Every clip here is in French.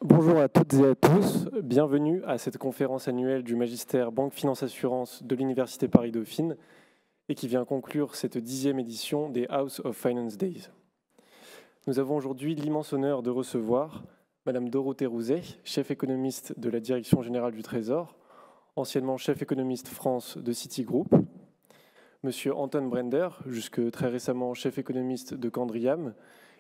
Bonjour à toutes et à tous, bienvenue à cette conférence annuelle du Magistère Banque Finance Assurance de l'Université Paris-Dauphine et qui vient conclure cette 10e édition des House of Finance Days. Nous avons aujourd'hui l'immense honneur de recevoir Madame Dorothée Rouzet, chef économiste de la Direction Générale du Trésor, anciennement chef économiste France de Citigroup, Monsieur Anton Brender, jusque très récemment chef économiste de Candriam,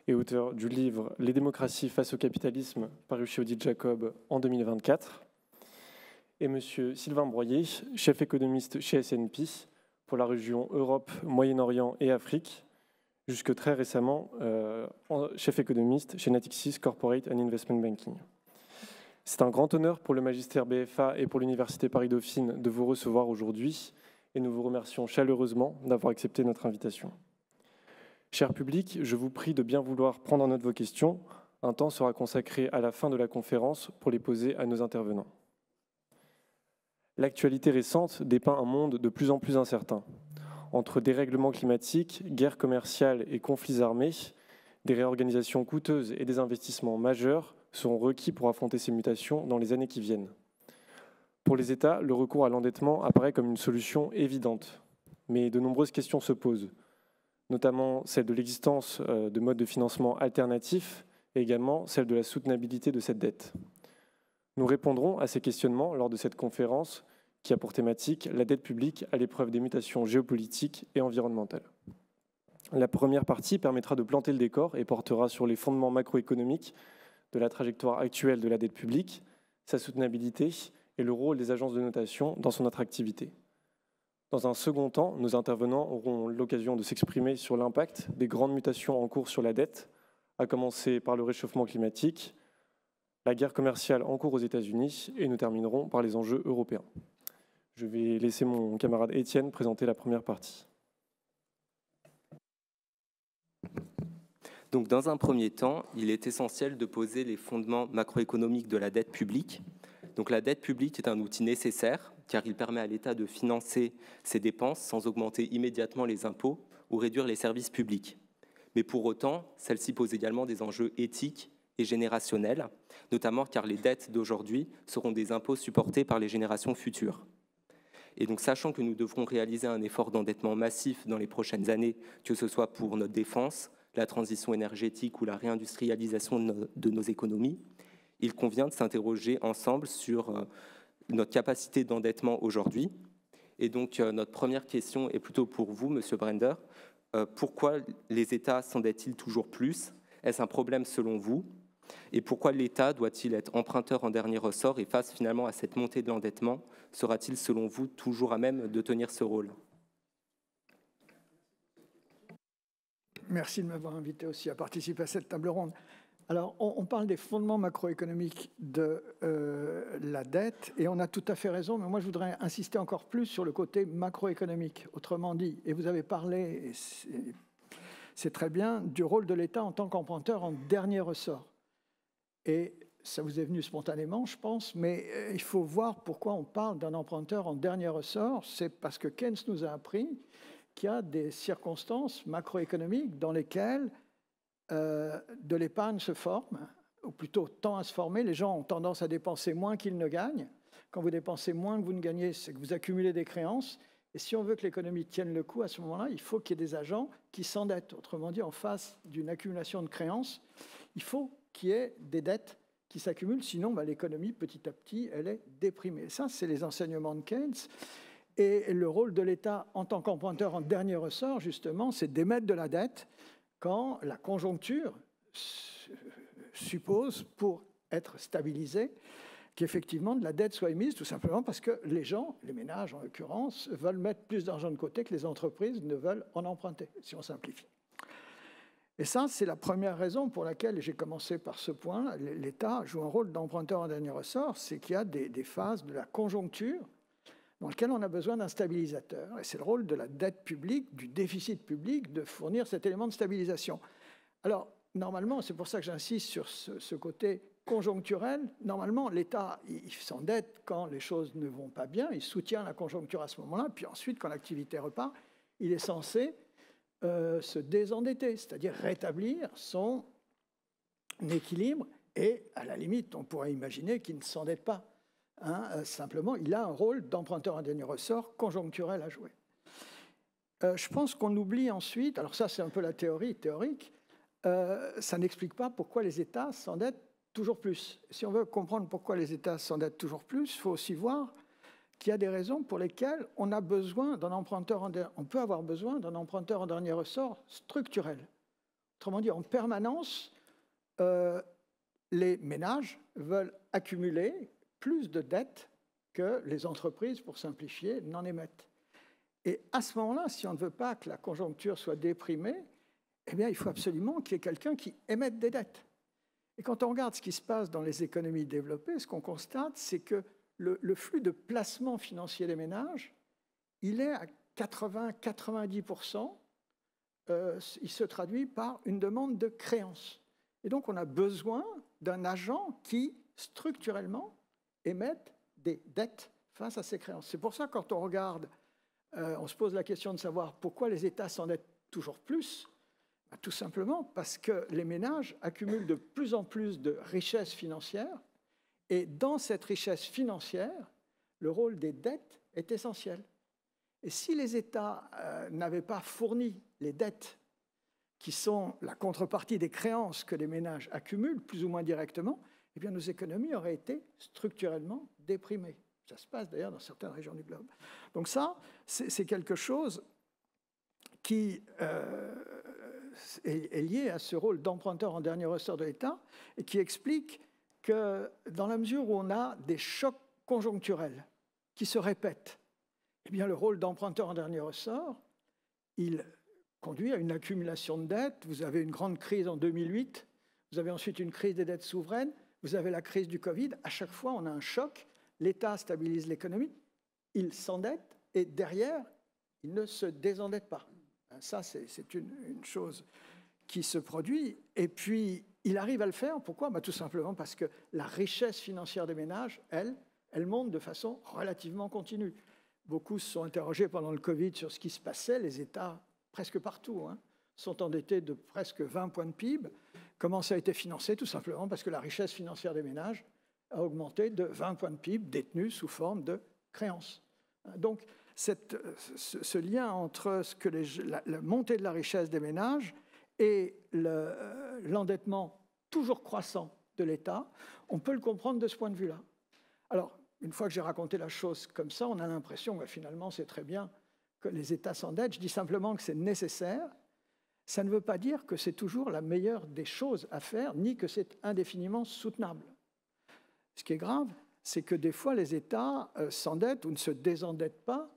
et auteur du livre « Les démocraties face au capitalisme » paru chez Odile Jacob en 2024, et M. Sylvain Broyer, chef économiste chez S&P pour la région Europe, Moyen-Orient et Afrique, jusque très récemment chef économiste chez Natixis Corporate and Investment Banking. C'est un grand honneur pour le magistère BFA et pour l'Université Paris-Dauphine de vous recevoir aujourd'hui, et nous vous remercions chaleureusement d'avoir accepté notre invitation. Cher public, je vous prie de bien vouloir prendre en note vos questions. Un temps sera consacré à la fin de la conférence pour les poser à nos intervenants. L'actualité récente dépeint un monde de plus en plus incertain. Entre dérèglements climatiques, guerres commerciales et conflits armés, des réorganisations coûteuses et des investissements majeurs seront requis pour affronter ces mutations dans les années qui viennent. Pour les États, le recours à l'endettement apparaît comme une solution évidente. Mais de nombreuses questions se posent, notamment celle de l'existence de modes de financement alternatifs et également celle de la soutenabilité de cette dette. Nous répondrons à ces questionnements lors de cette conférence qui a pour thématique la dette publique à l'épreuve des mutations géopolitiques et environnementales. La première partie permettra de planter le décor et portera sur les fondements macroéconomiques de la trajectoire actuelle de la dette publique, sa soutenabilité et le rôle des agences de notation dans son attractivité. Dans un second temps, nos intervenants auront l'occasion de s'exprimer sur l'impact des grandes mutations en cours sur la dette, à commencer par le réchauffement climatique, la guerre commerciale en cours aux États-Unis, et nous terminerons par les enjeux européens. Je vais laisser mon camarade Étienne présenter la première partie. Donc, dans un premier temps, il est essentiel de poser les fondements macroéconomiques de la dette publique. Donc, la dette publique est un outil nécessaire car il permet à l'État de financer ses dépenses sans augmenter immédiatement les impôts ou réduire les services publics. Mais pour autant, celle-ci pose également des enjeux éthiques et générationnels, notamment car les dettes d'aujourd'hui seront des impôts supportés par les générations futures. Et donc, sachant que nous devrons réaliser un effort d'endettement massif dans les prochaines années, que ce soit pour notre défense, la transition énergétique ou la réindustrialisation de nos économies, il convient de s'interroger ensemble sur notre capacité d'endettement aujourd'hui. Et donc, notre première question est plutôt pour vous, Monsieur Brender. Pourquoi les États s'endettent-ils toujours plus? Est-ce un problème selon vous? Et pourquoi l'État doit-il être emprunteur en dernier ressort? Et face finalement à cette montée de l'endettement, sera-t-il selon vous toujours à même de tenir ce rôle? Merci de m'avoir invité aussi à participer à cette table ronde. Alors, on parle des fondements macroéconomiques de la dette, et on a tout à fait raison, mais moi je voudrais insister encore plus sur le côté macroéconomique, autrement dit. Et vous avez parlé, c'est très bien, du rôle de l'État en tant qu'emprunteur en dernier ressort. Et ça vous est venu spontanément, je pense, mais il faut voir pourquoi on parle d'un emprunteur en dernier ressort. C'est parce que Keynes nous a appris qu'il y a des circonstances macroéconomiques dans lesquelles de l'épargne se forme, ou plutôt tend à se former. Les gens ont tendance à dépenser moins qu'ils ne gagnent. Quand vous dépensez moins que vous ne gagnez, c'est que vous accumulez des créances. Et si on veut que l'économie tienne le coup, à ce moment-là, il faut qu'il y ait des agents qui s'endettent. Autrement dit, en face d'une accumulation de créances, il faut qu'il y ait des dettes qui s'accumulent. Sinon, l'économie, petit à petit, elle est déprimée. Ça, c'est les enseignements de Keynes. Et le rôle de l'État en tant qu'emprunteur en dernier ressort, justement, c'est d'émettre de la dette quand la conjoncture suppose, pour être stabilisée, qu'effectivement de la dette soit émise, tout simplement parce que les gens, les ménages en l'occurrence, veulent mettre plus d'argent de côté que les entreprises ne veulent en emprunter, si on simplifie. Et ça, c'est la première raison pour laquelle, j'ai commencé par ce point, l'État joue un rôle d'emprunteur en dernier ressort, c'est qu'il y a des phases de la conjoncture dans lesquelles on a besoin d'un stabilisateur. Et c'est le rôle de la dette publique, du déficit public, de fournir cet élément de stabilisation. Alors, normalement, c'est pour ça que j'insiste sur ce côté conjoncturel. Normalement, l'État, il s'endette quand les choses ne vont pas bien, il soutient la conjoncture à ce moment-là, puis ensuite, quand l'activité repart, il est censé se désendetter, c'est-à-dire rétablir son équilibre Et à la limite, on pourrait imaginer qu'il ne s'endette pas. Simplement, il a un rôle d'emprunteur en dernier ressort conjoncturel à jouer. Je pense qu'on oublie ensuite, alors ça c'est un peu la théorie théorique, ça n'explique pas pourquoi les États s'endettent toujours plus. Si on veut comprendre pourquoi les États s'endettent toujours plus, il faut aussi voir qu'il y a des raisons pour lesquelles on a besoin d'un emprunteur, on peut avoir besoin d'un emprunteur en dernier ressort structurel. Autrement dit, en permanence, les ménages veulent accumuler plus de dettes que les entreprises, pour simplifier, n'en émettent. Et à ce moment-là, si on ne veut pas que la conjoncture soit déprimée, eh bien, il faut absolument qu'il y ait quelqu'un qui émette des dettes. Et quand on regarde ce qui se passe dans les économies développées, ce qu'on constate, c'est que le flux de placement financier des ménages, il est à 80-90%, il se traduit par une demande de créance. Et donc, on a besoin d'un agent qui, structurellement, émette des dettes face à ces créances. C'est pour ça que quand on regarde, on se pose la question de savoir pourquoi les États s'endettent toujours plus. Tout simplement parce que les ménages accumulent de plus en plus de richesses financières et dans cette richesse financière, le rôle des dettes est essentiel. Et si les États n'avaient pas fourni les dettes qui sont la contrepartie des créances que les ménages accumulent plus ou moins directement, eh bien nos économies auraient été structurellement déprimées. Ça se passe d'ailleurs dans certaines régions du globe. Donc ça, c'est quelque chose qui est lié à ce rôle d'emprunteur en dernier ressort de l'État et qui explique que dans la mesure où on a des chocs conjoncturels qui se répètent, eh bien le rôle d'emprunteur en dernier ressort, il conduit à une accumulation de dettes. Vous avez une grande crise en 2008, vous avez ensuite une crise des dettes souveraines, vous avez la crise du Covid. À chaque fois, on a un choc, l'État stabilise l'économie, il s'endette et derrière, il ne se désendette pas. Ça, c'est une chose qui se produit. Et puis, il arrive à le faire. Pourquoi ? Tout simplement parce que la richesse financière des ménages, elle monte de façon relativement continue. Beaucoup se sont interrogés pendant le Covid sur ce qui se passait. Les États, presque partout, sont endettés de presque 20 points de PIB. Comment ça a été financé ? Tout simplement parce que la richesse financière des ménages a augmenté de 20 points de PIB détenus sous forme de créances. Donc, ce lien entre la montée de la richesse des ménages et l'endettement toujours croissant de l'État, on peut le comprendre de ce point de vue-là. Alors, une fois que j'ai raconté la chose comme ça, on a l'impression que finalement, c'est très bien que les États s'endettent. Je dis simplement que c'est nécessaire. Ça ne veut pas dire que c'est toujours la meilleure des choses à faire, ni que c'est indéfiniment soutenable. Ce qui est grave, c'est que des fois, les États s'endettent ou ne se désendettent pas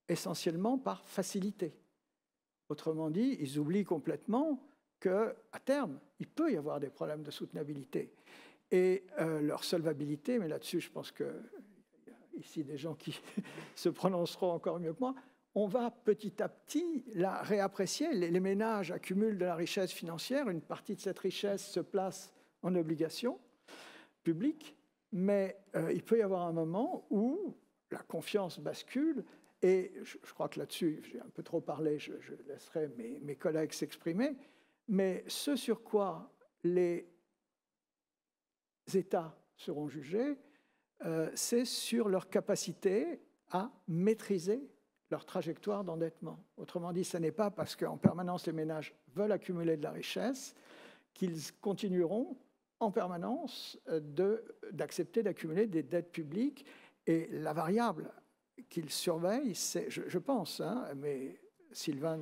essentiellement par facilité. Autrement dit, ils oublient complètement qu'à terme, il peut y avoir des problèmes de soutenabilité. Et leur solvabilité, mais là-dessus, je pense qu'il y a ici des gens qui se prononceront encore mieux que moi, on va petit à petit la réapprécier. Les ménages accumulent de la richesse financière, une partie de cette richesse se place en obligations publiques, mais il peut y avoir un moment où la confiance bascule. Et je crois que là-dessus, j'ai un peu trop parlé, je laisserai mes collègues s'exprimer, mais ce sur quoi les États seront jugés, c'est sur leur capacité à maîtriser leur trajectoire d'endettement. Autrement dit, ce n'est pas parce qu'en permanence les ménages veulent accumuler de la richesse qu'ils continueront en permanence d'accepter d'accumuler des dettes publiques. Et la variable qu'ils surveillent, c'est, je pense, mais Sylvain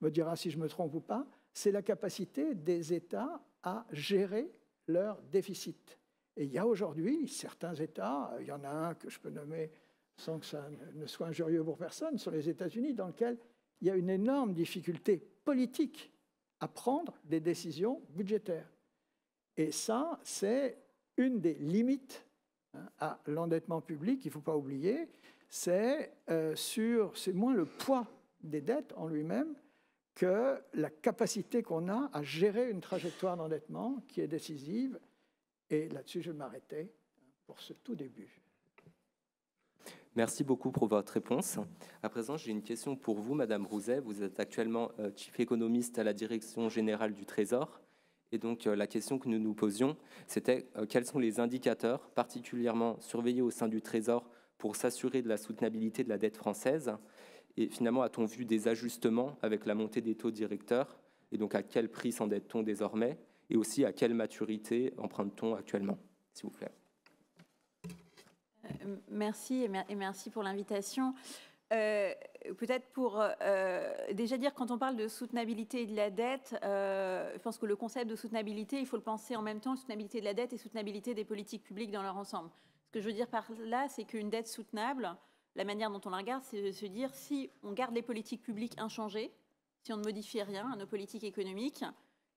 me dira si je me trompe ou pas, c'est la capacité des États à gérer leur déficit. Et il y a aujourd'hui certains États, il y en a un que je peux nommer sans que ça ne soit injurieux pour personne, sur les États-Unis, dans lequel il y a une énorme difficulté politique à prendre des décisions budgétaires. Et ça, c'est une des limites à l'endettement public, il ne faut pas oublier, c'est moins le poids des dettes en lui-même que la capacité qu'on a à gérer une trajectoire d'endettement qui est décisive. Et là-dessus, je vais m'arrêter pour ce tout début. Merci beaucoup pour votre réponse. À présent, j'ai une question pour vous, Madame Rouzet. Vous êtes actuellement Chief économiste à la Direction générale du Trésor. Et donc, la question que nous nous posions, c'était quels sont les indicateurs particulièrement surveillés au sein du Trésor pour s'assurer de la soutenabilité de la dette française? Et finalement, a-t-on vu des ajustements avec la montée des taux directeurs? Et donc, à quel prix s'endette-t-on désormais? Et aussi, à quelle maturité emprunte-t-on actuellement, s'il vous plaît? Merci et merci pour l'invitation. Peut-être pour déjà dire, quand on parle de soutenabilité et de la dette, je pense que le concept de soutenabilité, il faut le penser en même temps, soutenabilité de la dette et soutenabilité des politiques publiques dans leur ensemble. Ce que je veux dire par là, c'est qu'une dette soutenable, la manière dont on la regarde, c'est de se dire si on garde les politiques publiques inchangées, si on ne modifie rien à nos politiques économiques,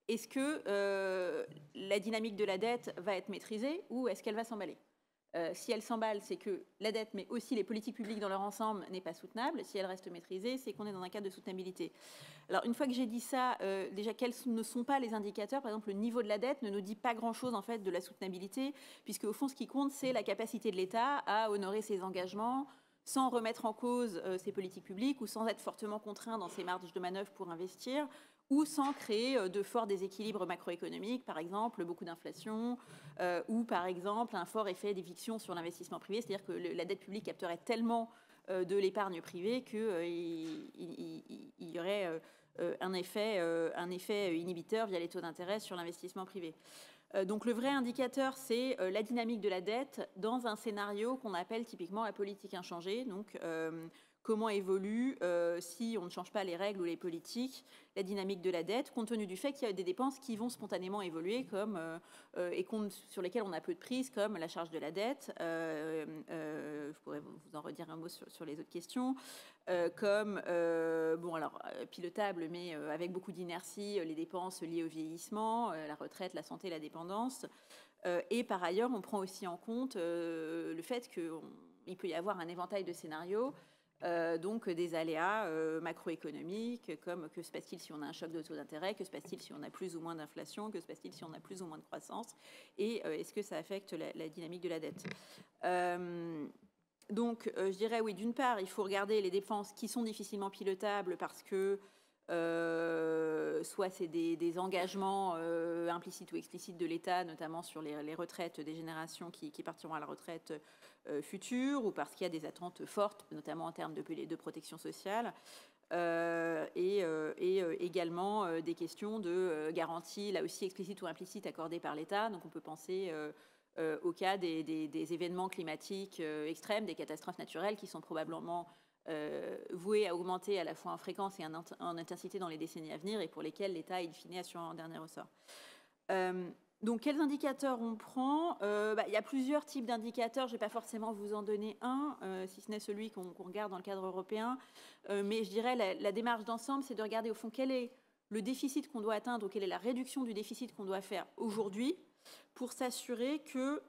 est-ce que la dynamique de la dette va être maîtrisée ou est-ce qu'elle va s'emballer ? Si elle s'emballe, c'est que la dette, mais aussi les politiques publiques dans leur ensemble, n'est pas soutenable. Si elle reste maîtrisée, c'est qu'on est dans un cadre de soutenabilité. Alors, une fois que j'ai dit ça, déjà, quels ne sont pas les indicateurs? Par exemple, le niveau de la dette ne nous dit pas grand-chose, en fait, de la soutenabilité, puisque, au fond, ce qui compte, c'est la capacité de l'État à honorer ses engagements sans remettre en cause ses politiques publiques ou sans être fortement contraint dans ses marges de manœuvre pour investir, ou sans créer de forts déséquilibres macroéconomiques, par exemple beaucoup d'inflation, ou par exemple un fort effet d'éviction sur l'investissement privé, c'est-à-dire que la dette publique capterait tellement de l'épargne privée qu'il y aurait un effet inhibiteur via les taux d'intérêt sur l'investissement privé. Donc le vrai indicateur, c'est la dynamique de la dette dans un scénario qu'on appelle typiquement la politique inchangée. Donc comment évolue, si on ne change pas les règles ou les politiques, la dynamique de la dette, compte tenu du fait qu'il y a des dépenses qui vont spontanément évoluer et sur lesquelles on a peu de prise, comme la charge de la dette. Je pourrais vous en redire un mot sur les autres questions. Pilotable, mais avec beaucoup d'inertie, les dépenses liées au vieillissement, la retraite, la santé, la dépendance. Et par ailleurs, on prend aussi en compte le fait qu'il peut y avoir un éventail de scénarios, donc des aléas macroéconomiques, comme que se passe-t-il si on a un choc de taux d'intérêt, que se passe-t-il si on a plus ou moins d'inflation, que se passe-t-il si on a plus ou moins de croissance, et est-ce que ça affecte la dynamique de la dette. Donc, je dirais, oui, d'une part, il faut regarder les dépenses qui sont difficilement pilotables parce que soit c'est des engagements implicites ou explicites de l'État, notamment sur les retraites des générations qui partiront à la retraite future, ou parce qu'il y a des attentes fortes, notamment en termes de protection sociale, et également des questions de garantie, là aussi explicites ou implicites, accordées par l'État. Donc on peut penser au cas des événements climatiques extrêmes, des catastrophes naturelles qui sont probablement vouées à augmenter à la fois en fréquence et en intensité dans les décennies à venir et pour lesquelles l'État, in fine, assure en dernier ressort. Donc, quels indicateurs on prend? Il y a plusieurs types d'indicateurs. Je ne vais pas forcément vous en donner un, si ce n'est celui qu'on regarde dans le cadre européen. Mais je dirais la démarche d'ensemble, c'est de regarder au fond quel est le déficit qu'on doit atteindre ou quelle est la réduction du déficit qu'on doit faire aujourd'hui pour s'assurer que,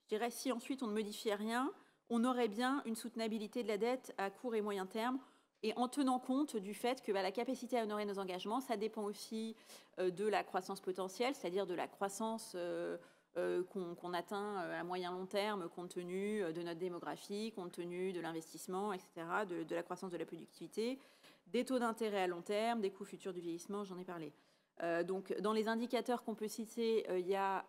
je dirais, si ensuite on ne modifiait rien, on aurait bien une soutenabilité de la dette à court et moyen terme, et en tenant compte du fait que la capacité à honorer nos engagements, ça dépend aussi de la croissance potentielle, c'est-à-dire de la croissance qu'on atteint à moyen long terme, compte tenu de notre démographie, compte tenu de l'investissement, etc., de la croissance de la productivité, des taux d'intérêt à long terme, des coûts futurs du vieillissement, j'en ai parlé. Donc, dans les indicateurs qu'on peut citer, il y a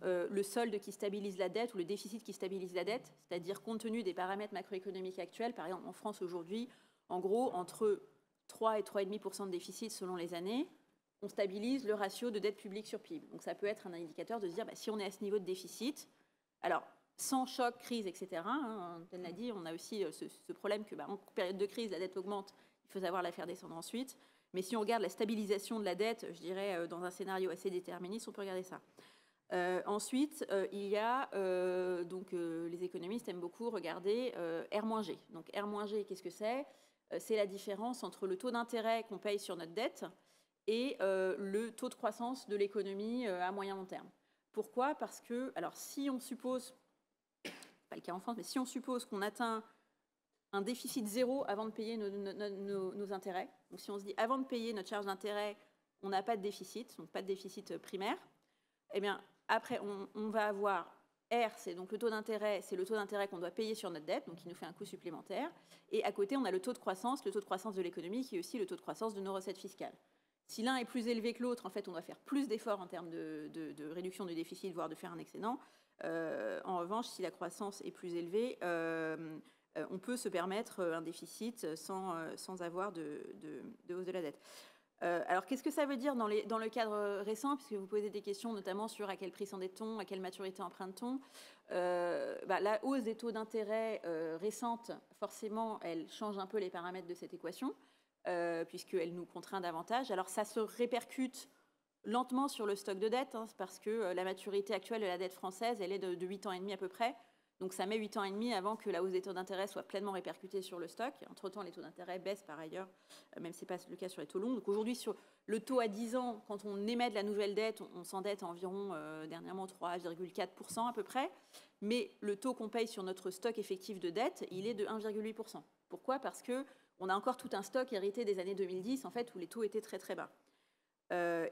le solde qui stabilise la dette ou le déficit qui stabilise la dette, c'est-à-dire compte tenu des paramètres macroéconomiques actuels. Par exemple, en France aujourd'hui, en gros, entre 3 et 3,5% de déficit selon les années, on stabilise le ratio de dette publique sur PIB. Donc ça peut être un indicateur de se dire, si on est à ce niveau de déficit, alors sans choc, crise, etc., on l'a dit, on a aussi ce problème que en période de crise, la dette augmente, il faut savoir la faire descendre ensuite. Mais si on regarde la stabilisation de la dette, je dirais, dans un scénario assez déterministe, on peut regarder ça. Ensuite, il y a, les économistes aiment beaucoup regarder R-G. Donc R-G, qu'est-ce que c'est? C'est la différence entre le taux d'intérêt qu'on paye sur notre dette et le taux de croissance de l'économie à moyen long terme. Pourquoi? Parce que, alors si on suppose, pas le cas en France, mais si on suppose qu'on atteint un déficit zéro avant de payer nos intérêts, donc si on se dit avant de payer notre charge d'intérêt, on n'a pas de déficit, donc pas de déficit primaire, eh bien après on va avoir R, c'est donc le taux d'intérêt, c'est le taux d'intérêt qu'on doit payer sur notre dette, donc qui nous fait un coût supplémentaire, et à côté on a le taux de croissance de l'économie qui est aussi le taux de croissance de nos recettes fiscales. Si l'un est plus élevé que l'autre, en fait, on doit faire plus d'efforts en termes de réduction du déficit, voire de faire un excédent. En revanche, si la croissance est plus élevée, on peut se permettre un déficit sans avoir de hausse de la dette. Alors, qu'est-ce que ça veut dire dans le cadre récent, puisque vous posez des questions notamment sur à quel prix s'endette-t-on, à quelle maturité emprunte-t-on. La hausse des taux d'intérêt récente, forcément, elle change un peu les paramètres de cette équation, puisqu'elle nous contraint davantage. Alors, ça se répercute lentement sur le stock de dette, parce que la maturité actuelle de la dette française, elle est de 8 ans et demi à peu près. Donc ça met 8 ans et demi avant que la hausse des taux d'intérêt soit pleinement répercutée sur le stock. Entre-temps, les taux d'intérêt baissent par ailleurs, même si ce n'est pas le cas sur les taux longs. Donc aujourd'hui, sur le taux à 10 ans, quand on émet de la nouvelle dette, on s'endette à environ, dernièrement, 3,4% à peu près. Mais le taux qu'on paye sur notre stock effectif de dette, il est de 1,8%. Pourquoi ? Parce qu'on a encore tout un stock hérité des années 2010, en fait, où les taux étaient très très bas.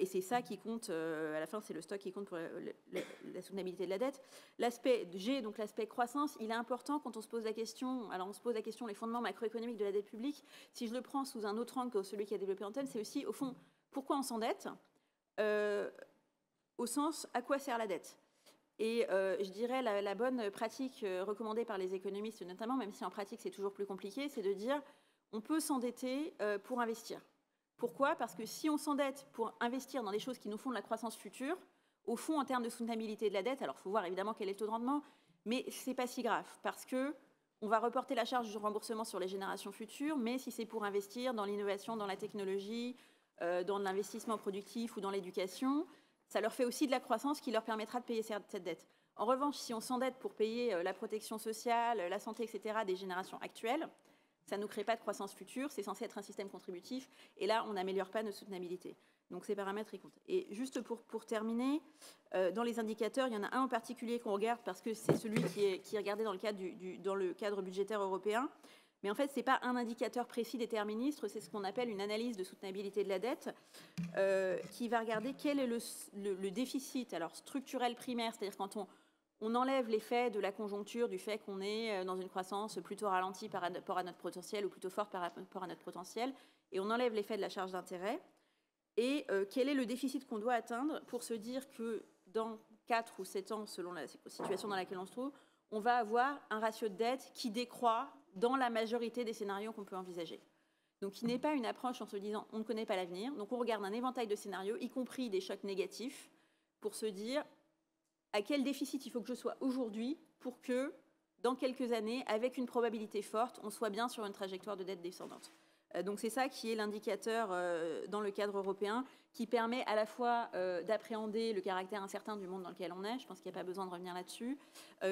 Et c'est ça qui compte, à la fin, c'est le stock qui compte pour la soutenabilité de la dette. L'aspect G, donc l'aspect croissance, il est important quand on se pose la question. Alors, on se pose la question les fondements macroéconomiques de la dette publique. Si je le prends sous un autre angle que celui qui a développé Antoine, c'est aussi, au fond, pourquoi on s'endette, au sens à quoi sert la dette. Et je dirais la bonne pratique recommandée par les économistes, notamment, même si en pratique c'est toujours plus compliqué, c'est de dire on peut s'endetter pour investir. Pourquoi ? Parce que si on s'endette pour investir dans des choses qui nous font de la croissance future, au fond, en termes de soutenabilité de la dette, alors il faut voir évidemment quel est le taux de rendement, mais ce n'est pas si grave, parce qu'on va reporter la charge du remboursement sur les générations futures, mais si c'est pour investir dans l'innovation, dans la technologie, dans l'investissement productif ou dans l'éducation, ça leur fait aussi de la croissance qui leur permettra de payer cette dette. En revanche, si on s'endette pour payer la protection sociale, la santé, etc., des générations actuelles, ça ne nous crée pas de croissance future, c'est censé être un système contributif, et là, on n'améliore pas notre soutenabilité. Donc ces paramètres, ils comptent. Et juste pour terminer, dans les indicateurs, il y en a un en particulier qu'on regarde parce que c'est celui qui est regardé dans le cadre budgétaire européen. Mais en fait, ce n'est pas un indicateur précis déterministre, c'est ce qu'on appelle une analyse de soutenabilité de la dette, qui va regarder quel est le déficit alors structurel primaire, c'est-à-dire quand on enlève l'effet de la conjoncture, du fait qu'on est dans une croissance plutôt ralentie par rapport à notre potentiel ou plutôt forte par rapport à notre potentiel, et on enlève l'effet de la charge d'intérêt. Et quel est le déficit qu'on doit atteindre pour se dire que dans 4 ou 7 ans, selon la situation dans laquelle on se trouve, on va avoir un ratio de dette qui décroît dans la majorité des scénarios qu'on peut envisager. Donc il n'est pas une approche en se disant on ne connaît pas l'avenir, donc on regarde un éventail de scénarios, y compris des chocs négatifs, pour se dire à quel déficit il faut que je sois aujourd'hui pour que, dans quelques années, avec une probabilité forte, on soit bien sur une trajectoire de dette descendante. Donc c'est ça qui est l'indicateur dans le cadre européen qui permet à la fois d'appréhender le caractère incertain du monde dans lequel on est, je pense qu'il n'y a pas besoin de revenir là-dessus,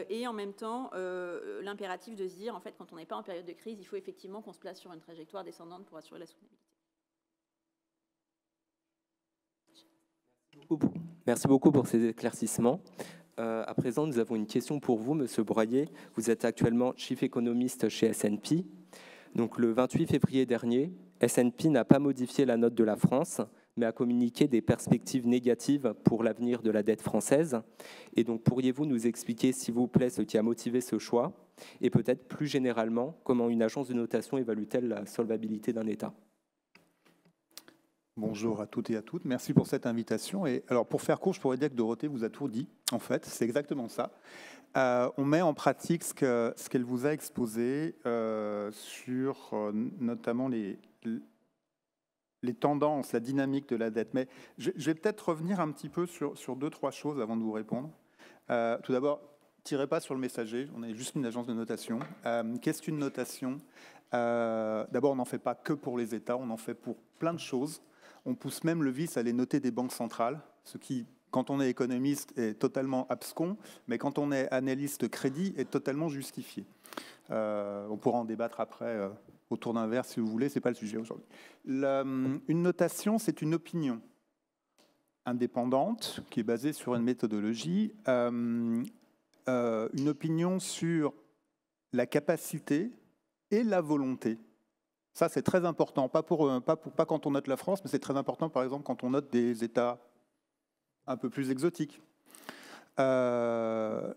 et en même temps l'impératif de se dire, en fait, quand on n'est pas en période de crise, il faut effectivement qu'on se place sur une trajectoire descendante pour assurer la soutenabilité. Merci beaucoup pour ces éclaircissements. À présent, nous avons une question pour vous, Monsieur Broyer. Vous êtes actuellement Chief Economist chez S&P. Donc, le 28 février dernier, S&P n'a pas modifié la note de la France, mais a communiqué des perspectives négatives pour l'avenir de la dette française. Et donc, pourriez-vous nous expliquer, s'il vous plaît, ce qui a motivé ce choix et peut-être plus généralement, comment une agence de notation évalue-t-elle la solvabilité d'un État ? Bonjour à toutes et à toutes. Merci pour cette invitation. Et alors, pour faire court, je pourrais dire que Dorothée vous a tout dit. En fait, c'est exactement ça. On met en pratique ce qu'elle vous a exposé sur notamment les tendances, la dynamique de la dette. Mais je vais peut-être revenir un petit peu sur 2-3 choses avant de vous répondre. Tout d'abord, tirez pas sur le messager. On est juste une agence de notation. Qu'est-ce qu'une notation ? D'abord, on n'en fait pas que pour les États, on en fait pour plein de choses. On pousse même le vice à les noter des banques centrales, ce qui, quand on est économiste, est totalement abscon, mais quand on est analyste crédit, est totalement justifié. On pourra en débattre après autour d'un verre si vous voulez, ce n'est pas le sujet aujourd'hui. Une notation, c'est une opinion indépendante qui est basée sur une méthodologie, une opinion sur la capacité et la volonté. Ça, c'est très important, pas quand on note la France, mais c'est très important, par exemple, quand on note des États un peu plus exotiques. La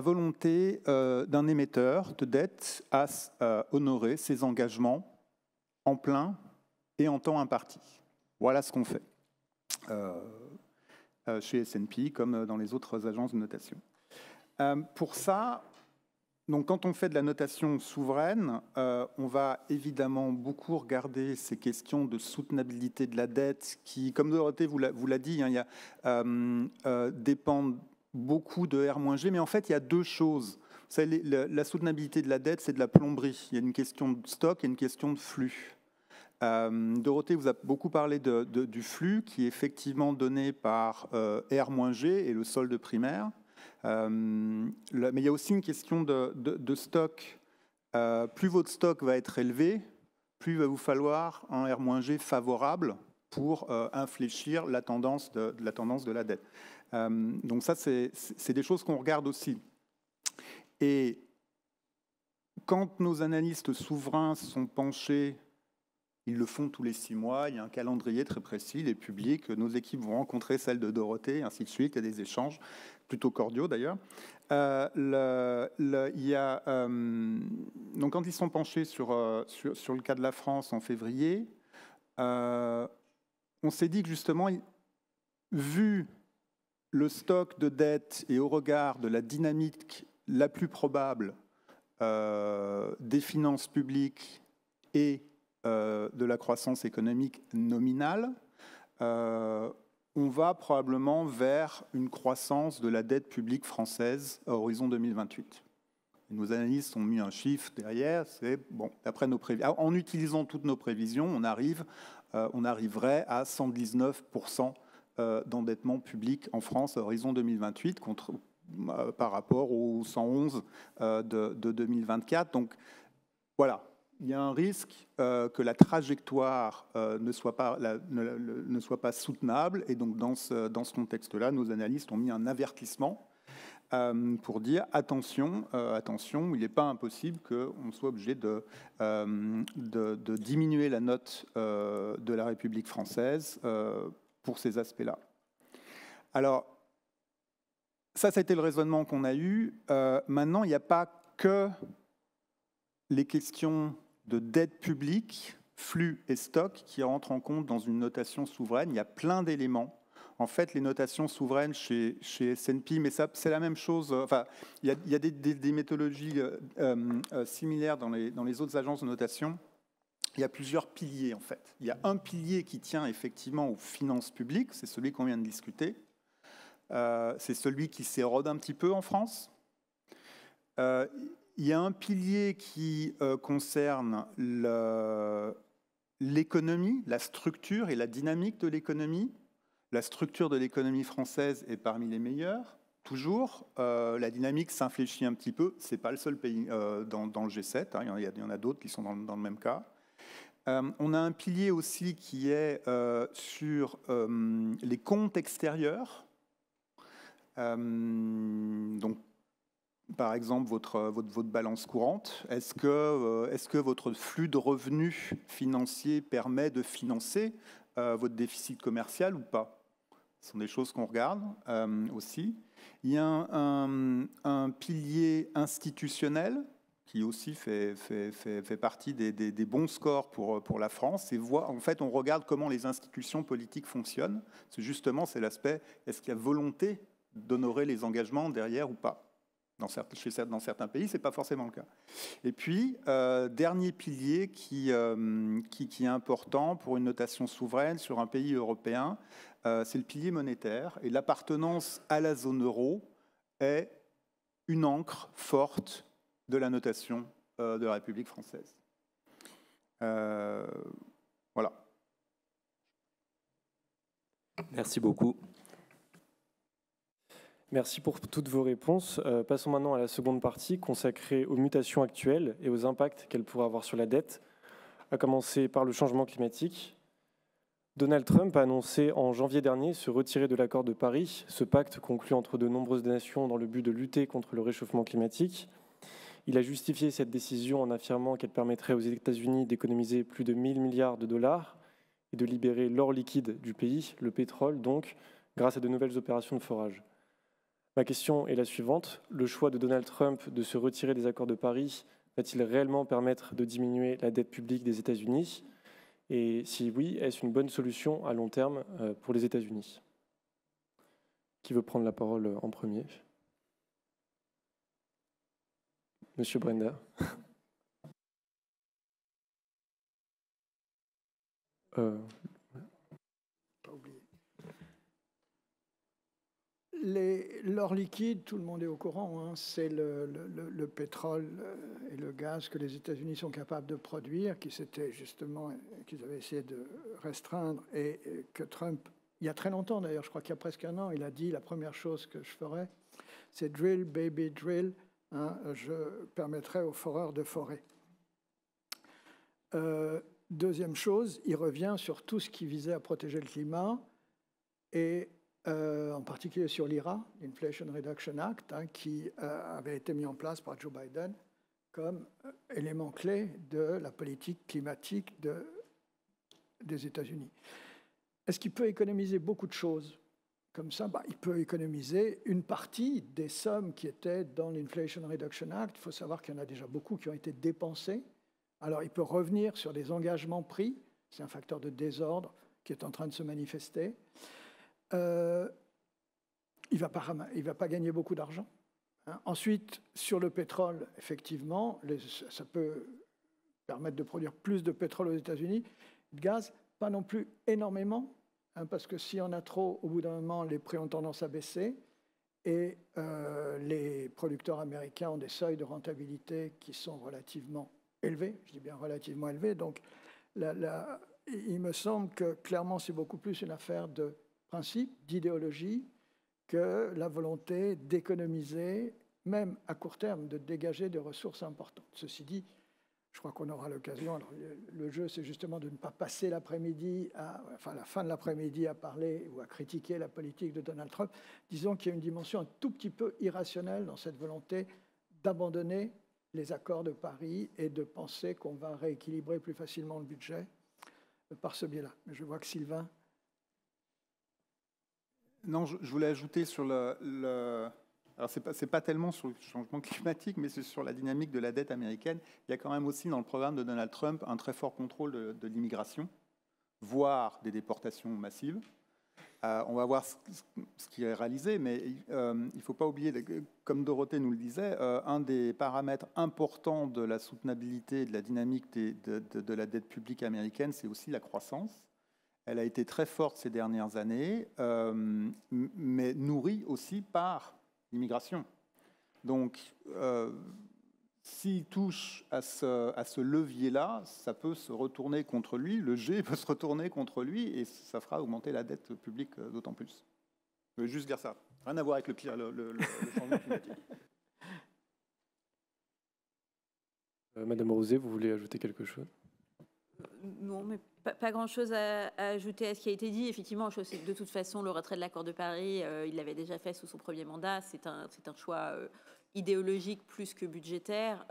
volonté d'un émetteur de dette à honorer ses engagements en plein et en temps imparti. Voilà ce qu'on fait chez S&P comme dans les autres agences de notation. Pour ça, donc quand on fait de la notation souveraine, on va évidemment beaucoup regarder ces questions de soutenabilité de la dette qui, comme Dorothée vous l'a dit, hein, dépendent beaucoup de R-G, mais en fait, il y a deux choses. Vous savez, la soutenabilité de la dette, c'est de la plomberie. Il y a une question de stock et une question de flux. Dorothée vous a beaucoup parlé du flux qui est effectivement donné par R-G et le solde primaire. Mais il y a aussi une question de stock. Plus votre stock va être élevé, plus il va vous falloir un R-G favorable pour infléchir la tendance de la dette. Donc ça, c'est des choses qu'on regarde aussi. Et quand nos analystes souverains sont penchés, ils le font tous les 6 mois, il y a un calendrier très précis, il est public, nos équipes vont rencontrer celle de Dorothée, ainsi de suite, il y a des échanges, plutôt cordiaux d'ailleurs. Donc quand ils sont penchés sur le cas de la France en février, on s'est dit que justement, vu le stock de dette et au regard de la dynamique la plus probable des finances publiques et de la croissance économique nominale, on va probablement vers une croissance de la dette publique française à horizon 2028. Nos analystes ont mis un chiffre derrière, c'est bon, d'après nos prévisions. En utilisant toutes nos prévisions, on arriverait à 119% d'endettement public en France à horizon 2028 par rapport aux 111 de 2024. Donc voilà. Il y a un risque que la trajectoire ne soit pas soutenable. Et donc, dans ce contexte-là, nos analystes ont mis un avertissement pour dire attention, il n'est pas impossible qu'on soit obligé de diminuer la note de la République française pour ces aspects-là. Alors, ça a été le raisonnement qu'on a eu. Maintenant, il n'y a pas que les questions de dette publique, flux et stock qui rentrent en compte dans une notation souveraine. Il y a plein d'éléments. En fait, les notations souveraines chez S&P, mais c'est la même chose. Enfin, il y a des méthodologies similaires dans les autres agences de notation. Il y a plusieurs piliers, en fait. Il y a un pilier qui tient effectivement aux finances publiques, c'est celui qu'on vient de discuter. C'est celui qui s'érode un petit peu en France. Il y a un pilier qui concerne l'économie, la structure et la dynamique de l'économie. La structure de l'économie française est parmi les meilleures, toujours. La dynamique s'infléchit un petit peu. Ce n'est pas le seul pays dans le G7. Hein, il y en a d'autres qui sont dans le même cas. On a un pilier aussi qui est sur les comptes extérieurs. Donc, par exemple, votre balance courante, est-ce que votre flux de revenus financiers permet de financer votre déficit commercial ou pas? Ce sont des choses qu'on regarde aussi. Il y a un pilier institutionnel qui aussi fait partie des bons scores pour la France. Et en fait, on regarde comment les institutions politiques fonctionnent. Justement, c'est l'aspect, est-ce qu'il y a volonté d'honorer les engagements derrière ou pas? Dans certains pays, ce n'est pas forcément le cas. Et puis, dernier pilier qui est important pour une notation souveraine sur un pays européen, c'est le pilier monétaire. Et l'appartenance à la zone euro est une ancre forte de la notation de la République française. Voilà. Merci beaucoup. Merci pour toutes vos réponses. Passons maintenant à la seconde partie consacrée aux mutations actuelles et aux impacts qu'elles pourraient avoir sur la dette, à commencer par le changement climatique. Donald Trump a annoncé en janvier dernier se retirer de l'accord de Paris, ce pacte conclu entre de nombreuses nations dans le but de lutter contre le réchauffement climatique. Il a justifié cette décision en affirmant qu'elle permettrait aux États-Unis d'économiser plus de 1 000 milliards de dollars et de libérer l'or liquide du pays, le pétrole donc, grâce à de nouvelles opérations de forage. Ma question est la suivante. Le choix de Donald Trump de se retirer des accords de Paris va-t-il réellement permettre de diminuer la dette publique des États-Unis? Et si oui, est-ce une bonne solution à long terme pour les États-Unis? Qui veut prendre la parole en premier? Monsieur Brenda. Pas oublié. L'or liquide, tout le monde est au courant, hein, c'est le pétrole et le gaz que les États-Unis sont capables de produire, qu'ils avaient essayé de restreindre, et que Trump, il y a très longtemps d'ailleurs, je crois qu'il y a presque un an, il a dit la première chose que je ferai, c'est drill, baby, drill, hein, je permettrai aux foreurs de forer. Deuxième chose, il revient sur tout ce qui visait à protéger le climat, et en particulier sur l'IRA, l'Inflation Reduction Act, hein, qui avait été mis en place par Joe Biden comme élément clé de la politique climatique des États-Unis. Est-ce qu'il peut économiser beaucoup de choses comme ça? Il peut économiser une partie des sommes qui étaient dans l'Inflation Reduction Act. Il faut savoir qu'il y en a déjà beaucoup qui ont été dépensées. Alors, il peut revenir sur des engagements pris. C'est un facteur de désordre qui est en train de se manifester. Il ne va pas gagner beaucoup d'argent. Hein. Ensuite, sur le pétrole, effectivement, ça peut permettre de produire plus de pétrole aux États-Unis. De gaz, pas non plus énormément, hein, parce que s'il y en a trop, au bout d'un moment, les prix ont tendance à baisser. Et les producteurs américains ont des seuils de rentabilité qui sont relativement élevés. Je dis bien relativement élevés. Donc, il me semble que, clairement, c'est beaucoup plus une affaire de principe, d'idéologie, que la volonté d'économiser, même à court terme, de dégager des ressources importantes. Ceci dit, je crois qu'on aura l'occasion. Le jeu, c'est justement de ne pas passer l'après-midi, la fin de l'après-midi à parler ou à critiquer la politique de Donald Trump. Disons qu'il y a une dimension un tout petit peu irrationnelle dans cette volonté d'abandonner les accords de Paris et de penser qu'on va rééquilibrer plus facilement le budget par ce biais-là. Mais je vois que Sylvain... Non, je voulais ajouter sur alors, c'est pas tellement sur le changement climatique, mais c'est sur la dynamique de la dette américaine. Il y a quand même aussi dans le programme de Donald Trump un très fort contrôle de l'immigration, voire des déportations massives. On va voir ce qui est réalisé, mais il ne faut pas oublier, comme Dorothée nous le disait, un des paramètres importants de la soutenabilité et de la dynamique de la dette publique américaine, c'est aussi la croissance. Elle a été très forte ces dernières années, mais nourrie aussi par l'immigration. Donc, s'il touche à ce levier-là, ça peut se retourner contre lui, le G peut se retourner contre lui, et ça fera augmenter la dette publique d'autant plus. Je veux juste dire ça. Rien à voir avec le changement climatique. Madame Rosé, vous voulez ajouter quelque chose? Non, mais pas grand-chose à ajouter à ce qui a été dit. Effectivement, je sais que de toute façon, le retrait de l'accord de Paris, il l'avait déjà fait sous son premier mandat. C'est un choix idéologique plus que budgétaire.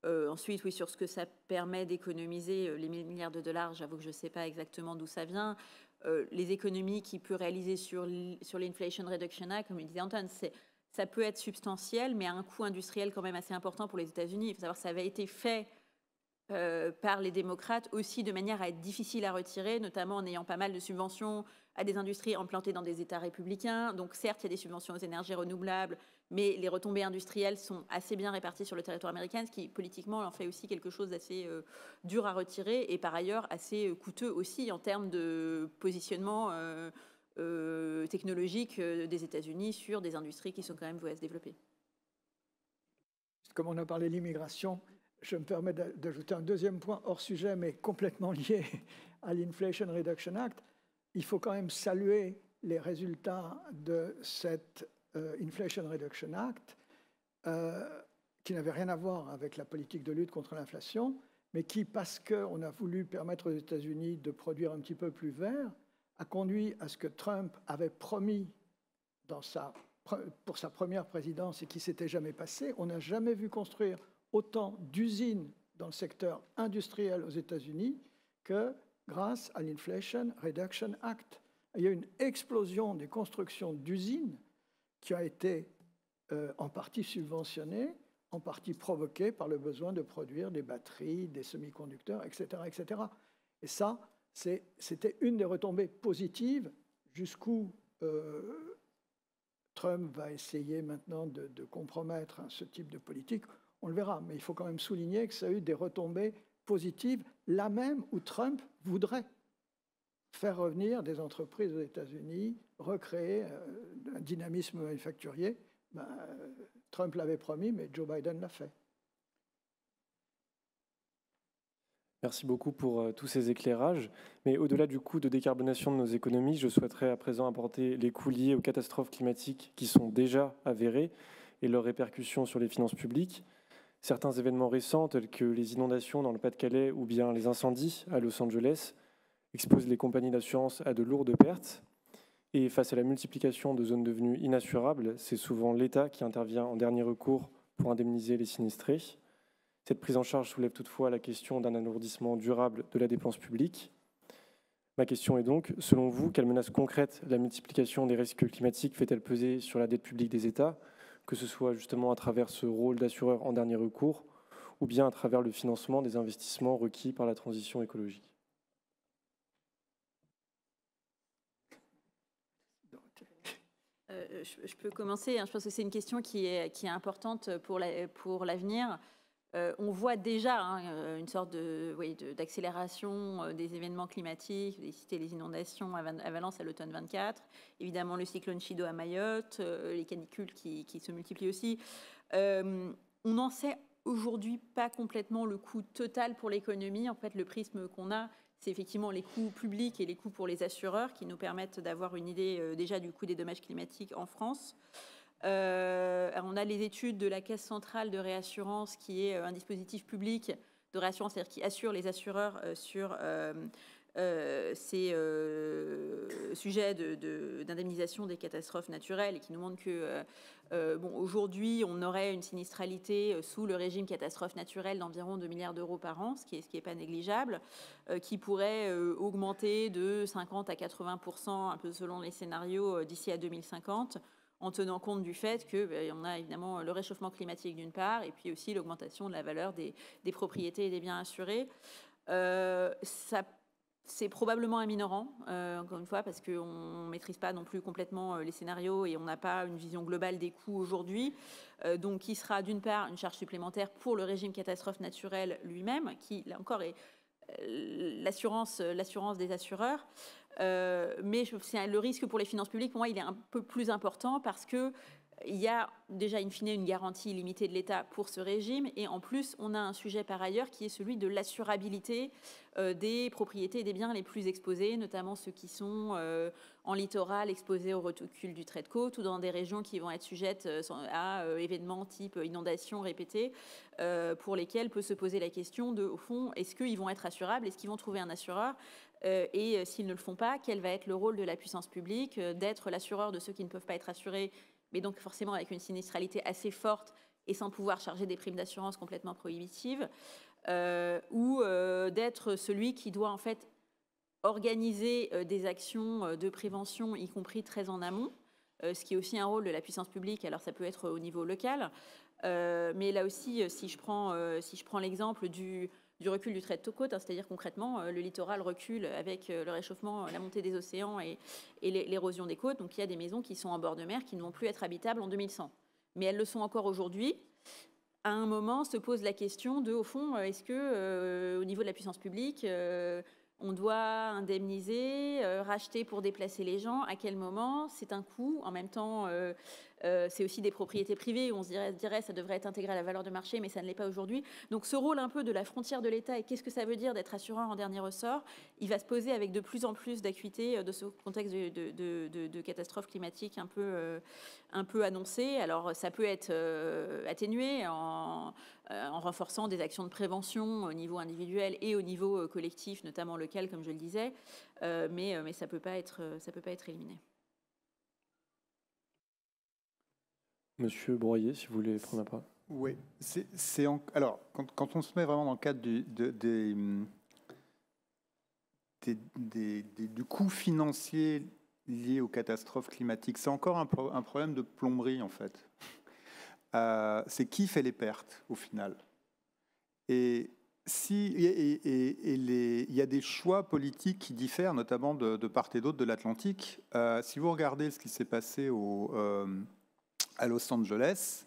Ensuite, oui, sur ce que ça permet d'économiser les 1 000 milliards de dollars, j'avoue que je ne sais pas exactement d'où ça vient. Les économies qu'il peut réaliser sur l'Inflation Reduction Act, comme le disait Antoine, ça peut être substantiel, mais à un coût industriel quand même assez important pour les États-Unis. Il faut savoir que ça avait été fait par les démocrates aussi de manière à être difficile à retirer, notamment en ayant pas mal de subventions à des industries implantées dans des États républicains. Donc certes, il y a des subventions aux énergies renouvelables, mais les retombées industrielles sont assez bien réparties sur le territoire américain, ce qui politiquement en fait aussi quelque chose d'assez dur à retirer et par ailleurs assez coûteux aussi en termes de positionnement technologique des États-Unis sur des industries qui sont quand même vouées à se développer. Comme on a parlé de l'immigration, je me permets d'ajouter un deuxième point hors sujet, mais complètement lié à l'Inflation Reduction Act. Il faut quand même saluer les résultats de cette Inflation Reduction Act, qui n'avait rien à voir avec la politique de lutte contre l'inflation, mais qui, parce qu'on a voulu permettre aux États-Unis de produire un petit peu plus vert, a conduit à ce que Trump avait promis pour sa première présidence et qui ne s'était jamais passé. On n'a jamais vu construire autant d'usines dans le secteur industriel aux États-Unis que grâce à l'Inflation Reduction Act. Il y a eu une explosion des constructions d'usines qui a été en partie subventionnée en partie provoquée par le besoin de produire des batteries, des semi-conducteurs, etc., etc. Et ça, c'était une des retombées positives jusqu'où Trump va essayer maintenant de compromettre ce type de politique. On le verra, mais il faut quand même souligner que ça a eu des retombées positives, là même où Trump voudrait faire revenir des entreprises aux États-Unis, recréer un dynamisme manufacturier. Trump l'avait promis, mais Joe Biden l'a fait. Merci beaucoup pour tous ces éclairages. Mais au-delà du coût de décarbonation de nos économies, je souhaiterais à présent apporter les coûts liés aux catastrophes climatiques qui sont déjà avérés et leurs répercussions sur les finances publiques. Certains événements récents, tels que les inondations dans le Pas-de-Calais ou bien les incendies à Los Angeles, exposent les compagnies d'assurance à de lourdes pertes. Et face à la multiplication de zones devenues inassurables, c'est souvent l'État qui intervient en dernier recours pour indemniser les sinistrés. Cette prise en charge soulève toutefois la question d'un alourdissement durable de la dépense publique. Ma question est donc, selon vous, quelles menaces concrètes la multiplication des risques climatiques fait-elle peser sur la dette publique des États, que ce soit justement à travers ce rôle d'assureur en dernier recours, ou bien à travers le financement des investissements requis par la transition écologique? Je peux commencer. Je pense que c'est une question qui est importante pour l'avenir. On voit déjà une sorte d'accélération des événements climatiques. Vous avez cité les inondations à Valence à l'automne 24. Évidemment, le cyclone Chido à Mayotte, les canicules qui se multiplient aussi. On n'en sait aujourd'hui pas complètement le coût total pour l'économie. En fait, le prisme qu'on a, c'est effectivement les coûts publics et les coûts pour les assureurs qui nous permettent d'avoir une idée déjà du coût des dommages climatiques en France. On a les études de la Caisse centrale de réassurance, qui est un dispositif public de réassurance, c'est-à-dire qui assure les assureurs sur ces sujets d'indemnisation des catastrophes naturelles, et qui nous montre que aujourd'hui, on aurait une sinistralité sous le régime catastrophe naturelle d'environ 2 milliards d'euros par an, ce qui est pas négligeable, qui pourrait augmenter de 50 à 80%, un peu selon les scénarios, d'ici à 2050, en tenant compte du fait qu'on a évidemment le réchauffement climatique d'une part, et puis aussi l'augmentation de la valeur des propriétés et des biens assurés. C'est probablement un minorant, encore une fois, parce qu'on ne maîtrise pas non plus complètement les scénarios et on n'a pas une vision globale des coûts aujourd'hui. Donc, qui sera d'une part une charge supplémentaire pour le régime catastrophe naturelle lui-même, qui, là encore, est l'assurance des assureurs. Mais le risque pour les finances publiques, pour moi, il est un peu plus important parce que il y a déjà, in fine, une garantie limitée de l'État pour ce régime. Et en plus, on a un sujet par ailleurs qui est celui de l'assurabilité des propriétés et des biens les plus exposés, notamment ceux qui sont en littoral, exposés au recul du trait de côte, ou dans des régions qui vont être sujettes à événements type inondations répétées, pour lesquels peut se poser la question de, au fond, est-ce qu'ils vont être assurables? Est-ce qu'ils vont trouver un assureur? Et s'ils ne le font pas, quel va être le rôle de la puissance publique d'être l'assureur de ceux qui ne peuvent pas être assurés, mais donc forcément avec une sinistralité assez forte et sans pouvoir charger des primes d'assurance complètement prohibitives, ou d'être celui qui doit en fait organiser des actions de prévention, y compris très en amont, ce qui est aussi un rôle de la puissance publique. Alors ça peut être au niveau local, mais là aussi, si je prends l'exemple du recul du trait de côte, c'est-à-dire concrètement, le littoral recule avec le réchauffement, la montée des océans et l'érosion des côtes. Donc il y a des maisons qui sont en bord de mer qui ne vont plus être habitables en 2100. Mais elles le sont encore aujourd'hui. À un moment, se pose la question de, au fond, est-ce que, au niveau de la puissance publique, on doit indemniser, racheter pour déplacer les gens? À quel moment? C'est un coût. En même temps, c'est aussi des propriétés privées où on se dirait ça devrait être intégré à la valeur de marché, mais ça ne l'est pas aujourd'hui. Donc ce rôle un peu de la frontière de l'État et qu'est-ce que ça veut dire d'être assureur en dernier ressort, il va se poser avec de plus en plus d'acuité de ce contexte de catastrophe climatique un peu annoncé. Alors ça peut être atténué en renforçant des actions de prévention au niveau individuel et au niveau collectif, notamment local, comme je le disais, mais ça peut pas être éliminé. Monsieur Broyer, si vous voulez prendre la parole. Oui, alors quand on se met vraiment dans le cadre du coût financier lié aux catastrophes climatiques, c'est encore un problème de plomberie en fait. c'est qui fait les pertes au final. Et il y a des choix politiques qui diffèrent, notamment de part et d'autre de l'Atlantique. Si vous regardez ce qui s'est passé à Los Angeles,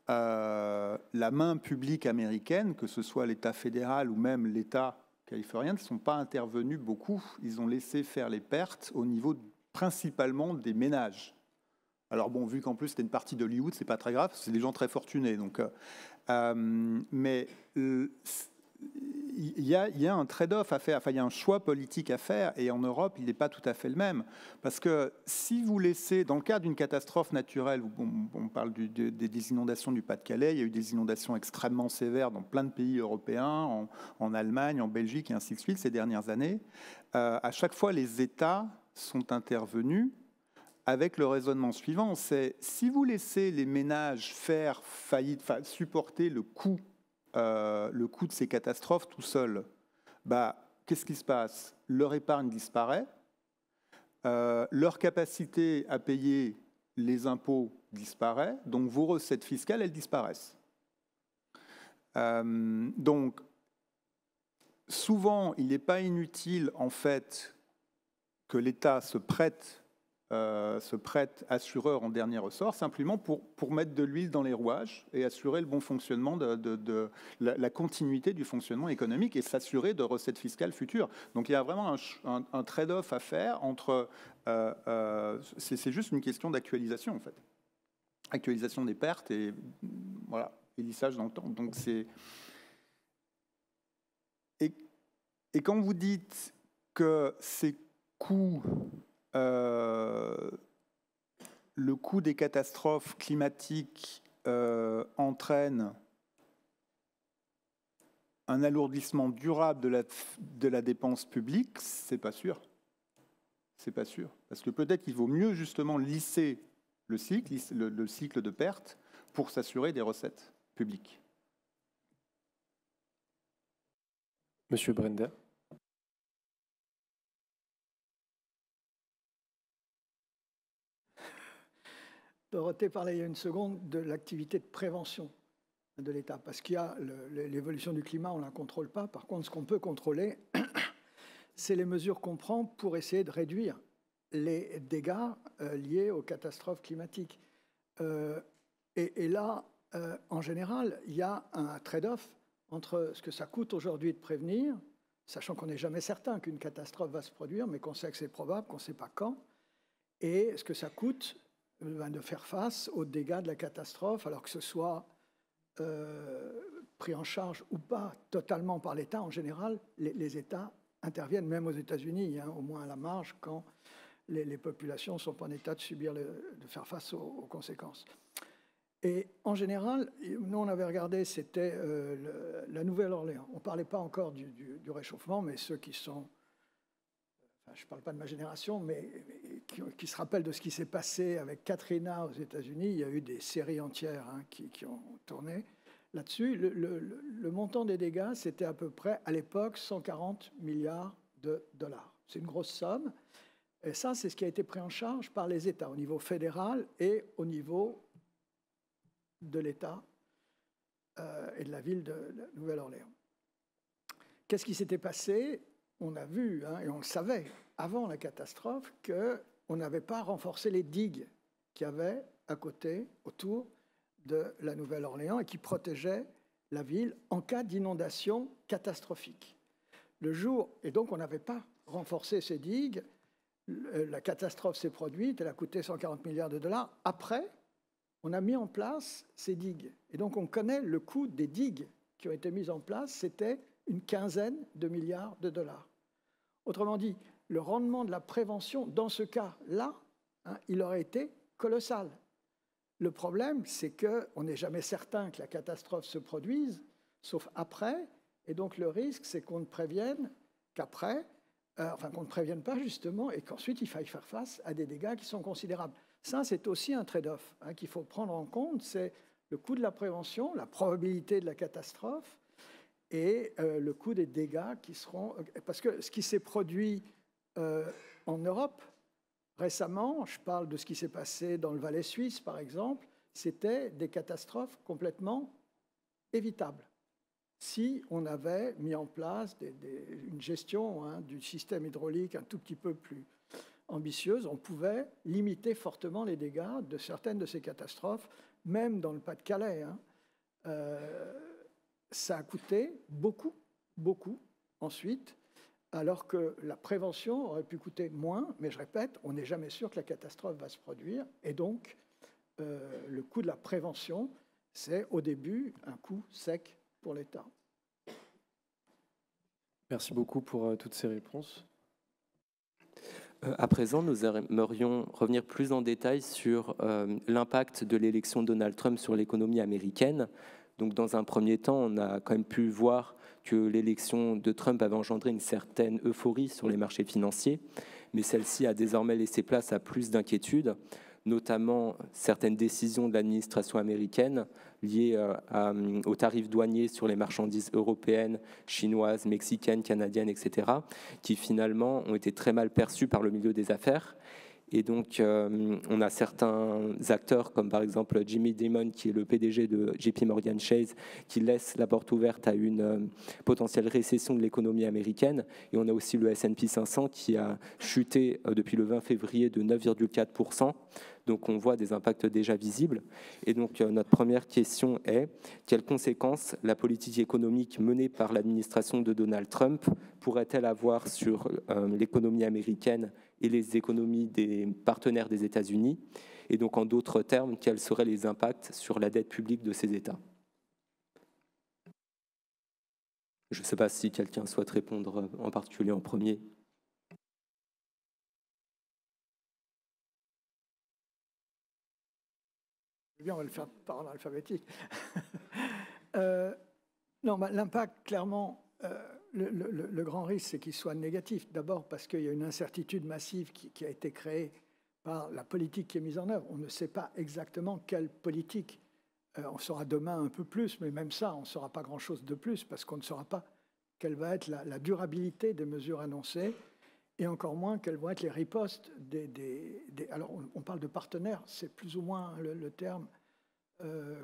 la main publique américaine, que ce soit l'État fédéral ou même l'État californien, ne sont pas intervenus beaucoup. Ils ont laissé faire les pertes au niveau principalement des ménages. Alors bon, vu qu'en plus c'était une partie d'Hollywood, c'est pas très grave, c'est des gens très fortunés. Donc, mais il y a un trade-off à faire, enfin il y a un choix politique à faire, et en Europe il n'est pas tout à fait le même, parce que si vous laissez, dans le cas d'une catastrophe naturelle, on parle des inondations du Pas-de-Calais, il y a eu des inondations extrêmement sévères dans plein de pays européens, en Allemagne, en Belgique et ainsi de suite ces dernières années. À chaque fois les États sont intervenus avec le raisonnement suivant, c'est si vous laissez les ménages faire faillite, supporter le coût de ces catastrophes tout seuls, qu'est-ce qui se passe? Leur épargne disparaît, leur capacité à payer les impôts disparaît, donc vos recettes fiscales, elles disparaissent. Donc, souvent, il n'est pas inutile, en fait, que l'État se prête assureur en dernier ressort, simplement pour mettre de l'huile dans les rouages et assurer le bon fonctionnement de la continuité du fonctionnement économique et s'assurer de recettes fiscales futures. Donc il y a vraiment un trade-off à faire entre... c'est juste une question d'actualisation, en fait. Actualisation des pertes et voilà, et lissage dans le temps. Donc c'est... Et quand vous dites que ces coûts... le coût des catastrophes climatiques entraîne un alourdissement durable de la dépense publique, c'est pas sûr. C'est pas sûr. Parce que peut-être qu'il vaut mieux justement lisser le cycle de perte pour s'assurer des recettes publiques. Monsieur Brenda. Dorothée parlait il y a une seconde de l'activité de prévention de l'État, parce qu'il y a l'évolution du climat, on ne la contrôle pas. Par contre, ce qu'on peut contrôler, c'est les mesures qu'on prend pour essayer de réduire les dégâts liés aux catastrophes climatiques. Et là, en général, il y a un trade-off entre ce que ça coûte aujourd'hui de prévenir, sachant qu'on n'est jamais certain qu'une catastrophe va se produire, mais qu'on sait que c'est probable, qu'on ne sait pas quand, et ce que ça coûte de faire face aux dégâts de la catastrophe, alors que ce soit pris en charge ou pas totalement par l'État. En général, les États interviennent, même aux États-Unis, au moins à la marge, quand les populations ne sont pas en état de faire face aux conséquences. Et en général, nous on avait regardé, c'était la Nouvelle-Orléans. On ne parlait pas encore du réchauffement, mais ceux qui sont... je ne parle pas de ma génération, mais qui se rappellent de ce qui s'est passé avec Katrina aux États-Unis. Il y a eu des séries entières qui ont tourné là-dessus. Le montant des dégâts, c'était à peu près, à l'époque, 140 milliards de dollars. C'est une grosse somme. Et ça, c'est ce qui a été pris en charge par les États, au niveau fédéral et au niveau de l'État et de la ville de Nouvelle-Orléans. Qu'est-ce qui s'était passé ? On a vu, et on le savait avant la catastrophe, qu'on n'avait pas renforcé les digues qu'il y avait à côté, autour de la Nouvelle-Orléans et qui protégeaient la ville en cas d'inondation catastrophique. Et donc on n'avait pas renforcé ces digues. La catastrophe s'est produite, elle a coûté 140 milliards de dollars. Après, on a mis en place ces digues. Et donc on connaît le coût des digues qui ont été mises en place, c'était une quinzaine de milliards de dollars. Autrement dit, le rendement de la prévention, dans ce cas-là, il aurait été colossal. Le problème, c'est qu'on n'est jamais certain que la catastrophe se produise, sauf après, et donc le risque, c'est qu'on ne prévienne qu'après, qu'on ne prévienne pas justement, et qu'ensuite il faille faire face à des dégâts qui sont considérables. Ça, c'est aussi un trade-off qu'il faut prendre en compte, c'est le coût de la prévention, la probabilité de la catastrophe, et le coût des dégâts qui seront... Parce que ce qui s'est produit en Europe récemment, je parle de ce qui s'est passé dans le Valais suisse, par exemple, c'était des catastrophes complètement évitables. Si on avait mis en place une gestion du système hydraulique un tout petit peu plus ambitieuse, on pouvait limiter fortement les dégâts de certaines de ces catastrophes, même dans le Pas-de-Calais. Ça a coûté beaucoup, beaucoup ensuite, alors que la prévention aurait pu coûter moins, mais je répète, on n'est jamais sûr que la catastrophe va se produire, et donc le coût de la prévention, c'est au début un coût sec pour l'État. Merci beaucoup pour toutes ces réponses. À présent, nous aimerions revenir plus en détail sur l'impact de l'élection de Donald Trump sur l'économie américaine. Donc, dans un premier temps, on a quand même pu voir que l'élection de Trump avait engendré une certaine euphorie sur les marchés financiers, mais celle-ci a désormais laissé place à plus d'inquiétudes, notamment certaines décisions de l'administration américaine liées aux tarifs douaniers sur les marchandises européennes, chinoises, mexicaines, canadiennes, etc., qui finalement ont été très mal perçues par le milieu des affaires. Et donc, on a certains acteurs, comme par exemple Jimmy Dimon, qui est le PDG de JP Morgan Chase, qui laisse la porte ouverte à une potentielle récession de l'économie américaine. Et on a aussi le S&P 500 qui a chuté depuis le 20 février de 9,4%. Donc, on voit des impacts déjà visibles. Et donc, notre première question est, quelles conséquences la politique économique menée par l'administration de Donald Trump pourrait-elle avoir sur l'économie américaine et les économies des partenaires des États-Unis? Et donc, en d'autres termes, quels seraient les impacts sur la dette publique de ces États? Je ne sais pas si quelqu'un souhaite répondre en particulier en premier. Bien, on va le faire par ordre alphabétique. Non, l'impact, clairement, le grand risque, c'est qu'il soit négatif. D'abord parce qu'il y a une incertitude massive qui a été créée par la politique qui est mise en œuvre. On ne sait pas exactement quelle politique. On saura demain un peu plus, mais même ça, on ne saura pas grand-chose de plus parce qu'on ne saura pas quelle va être la durabilité des mesures annoncées et encore moins quelles vont être les ripostes alors, on parle de partenaires, c'est plus ou moins le terme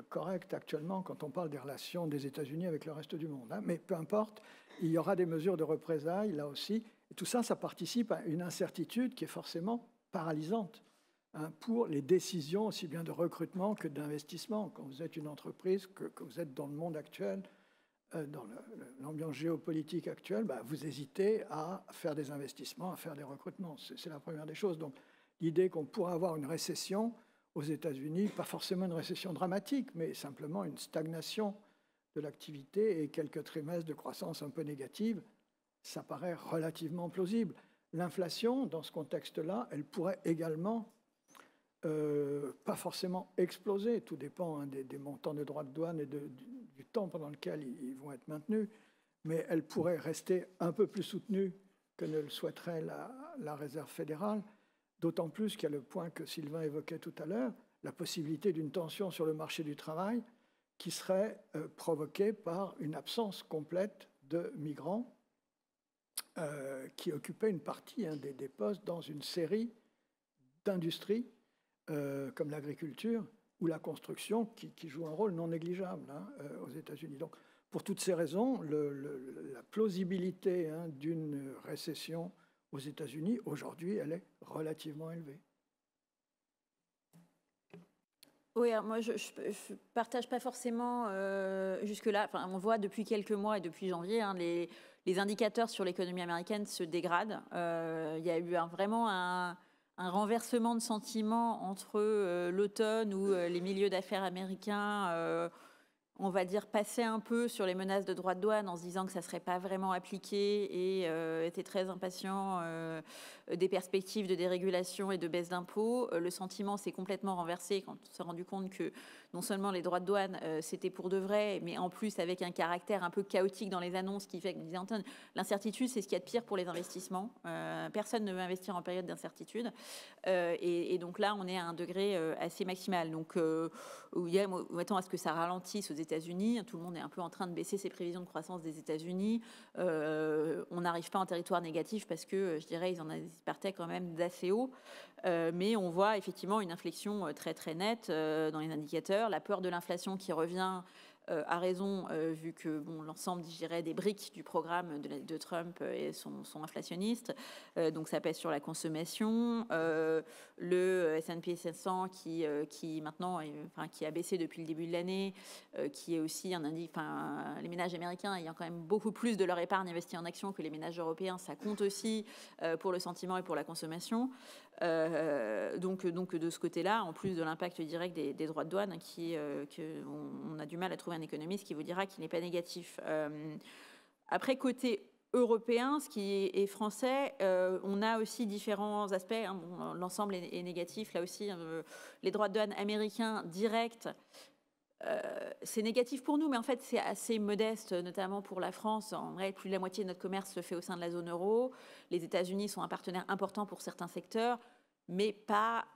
correct actuellement quand on parle des relations des États-Unis avec le reste du monde. Mais peu importe, il y aura des mesures de représailles là aussi. Et tout ça, ça participe à une incertitude qui est forcément paralysante pour les décisions aussi bien de recrutement que d'investissement. Quand vous êtes une entreprise, que vous êtes dans le monde actuel, dans l'ambiance géopolitique actuelle, vous hésitez à faire des investissements, à faire des recrutements. C'est la première des choses. Donc l'idée qu'on pourrait avoir une récession aux États-Unis, pas forcément une récession dramatique, mais simplement une stagnation de l'activité et quelques trimestres de croissance un peu négative, ça paraît relativement plausible. L'inflation, dans ce contexte-là, elle pourrait également pas forcément exploser. Tout dépend des montants de droits de douane et du temps pendant lequel ils vont être maintenus, mais elle pourrait rester un peu plus soutenue que ne le souhaiterait la Réserve fédérale, d'autant plus qu'il y a le point que Sylvain évoquait tout à l'heure, la possibilité d'une tension sur le marché du travail qui serait provoquée par une absence complète de migrants qui occupaient une partie des postes dans une série d'industries comme l'agriculture ou la construction qui jouent un rôle non négligeable aux États-Unis. Donc, pour toutes ces raisons, la plausibilité d'une récession aux États-Unis, aujourd'hui, elle est relativement élevée. Oui, alors moi, je ne partage pas forcément jusque-là. Enfin, on voit depuis quelques mois et depuis janvier, les indicateurs sur l'économie américaine se dégradent. Il y a eu vraiment un renversement de sentiments entre l'automne où les milieux d'affaires américains, on va dire, passaient un peu sur les menaces de droits de douane en se disant que ça ne serait pas vraiment appliqué et étaient très impatients des perspectives de dérégulation et de baisse d'impôts. Le sentiment s'est complètement renversé quand on s'est rendu compte que non seulement les droits de douane, c'était pour de vrai, mais en plus avec un caractère un peu chaotique dans les annonces qui fait que, disait Antoine, l'incertitude, c'est ce qu'il y a de pire pour les investissements. Personne ne veut investir en période d'incertitude. Et donc là, on est à un degré assez maximal. Donc, il y a, attends à ce que ça ralentisse aux États-Unis. Tout le monde est un peu en train de baisser ses prévisions de croissance des États-Unis. On n'arrive pas en territoire négatif parce que, je dirais, ils partaient quand même d'assez haut. Mais on voit effectivement une inflexion très très nette dans les indicateurs. La peur de l'inflation qui revient a raison, vu que l'ensemble, je dirais, des briques du programme de Trump sont inflationnistes. Donc ça pèse sur la consommation. Le S&P 500 qui maintenant, qui a baissé depuis le début de l'année, qui est aussi un indice. Les ménages américains ayant quand même beaucoup plus de leur épargne investie en actions que les ménages européens, ça compte aussi pour le sentiment et pour la consommation. Donc de ce côté-là, en plus de l'impact direct des droits de douane, on a du mal à trouver un économiste qui vous dira qu'il n'est pas négatif. Après, côté européen, ce qui est français, on a aussi différents aspects. L'ensemble est négatif. Là aussi, les droits de douane américains directs, c'est négatif pour nous, mais en fait, c'est assez modeste, notamment pour la France. En vrai, plus de la moitié de notre commerce se fait au sein de la zone euro. Les États-Unis sont un partenaire important pour certains secteurs, mais pas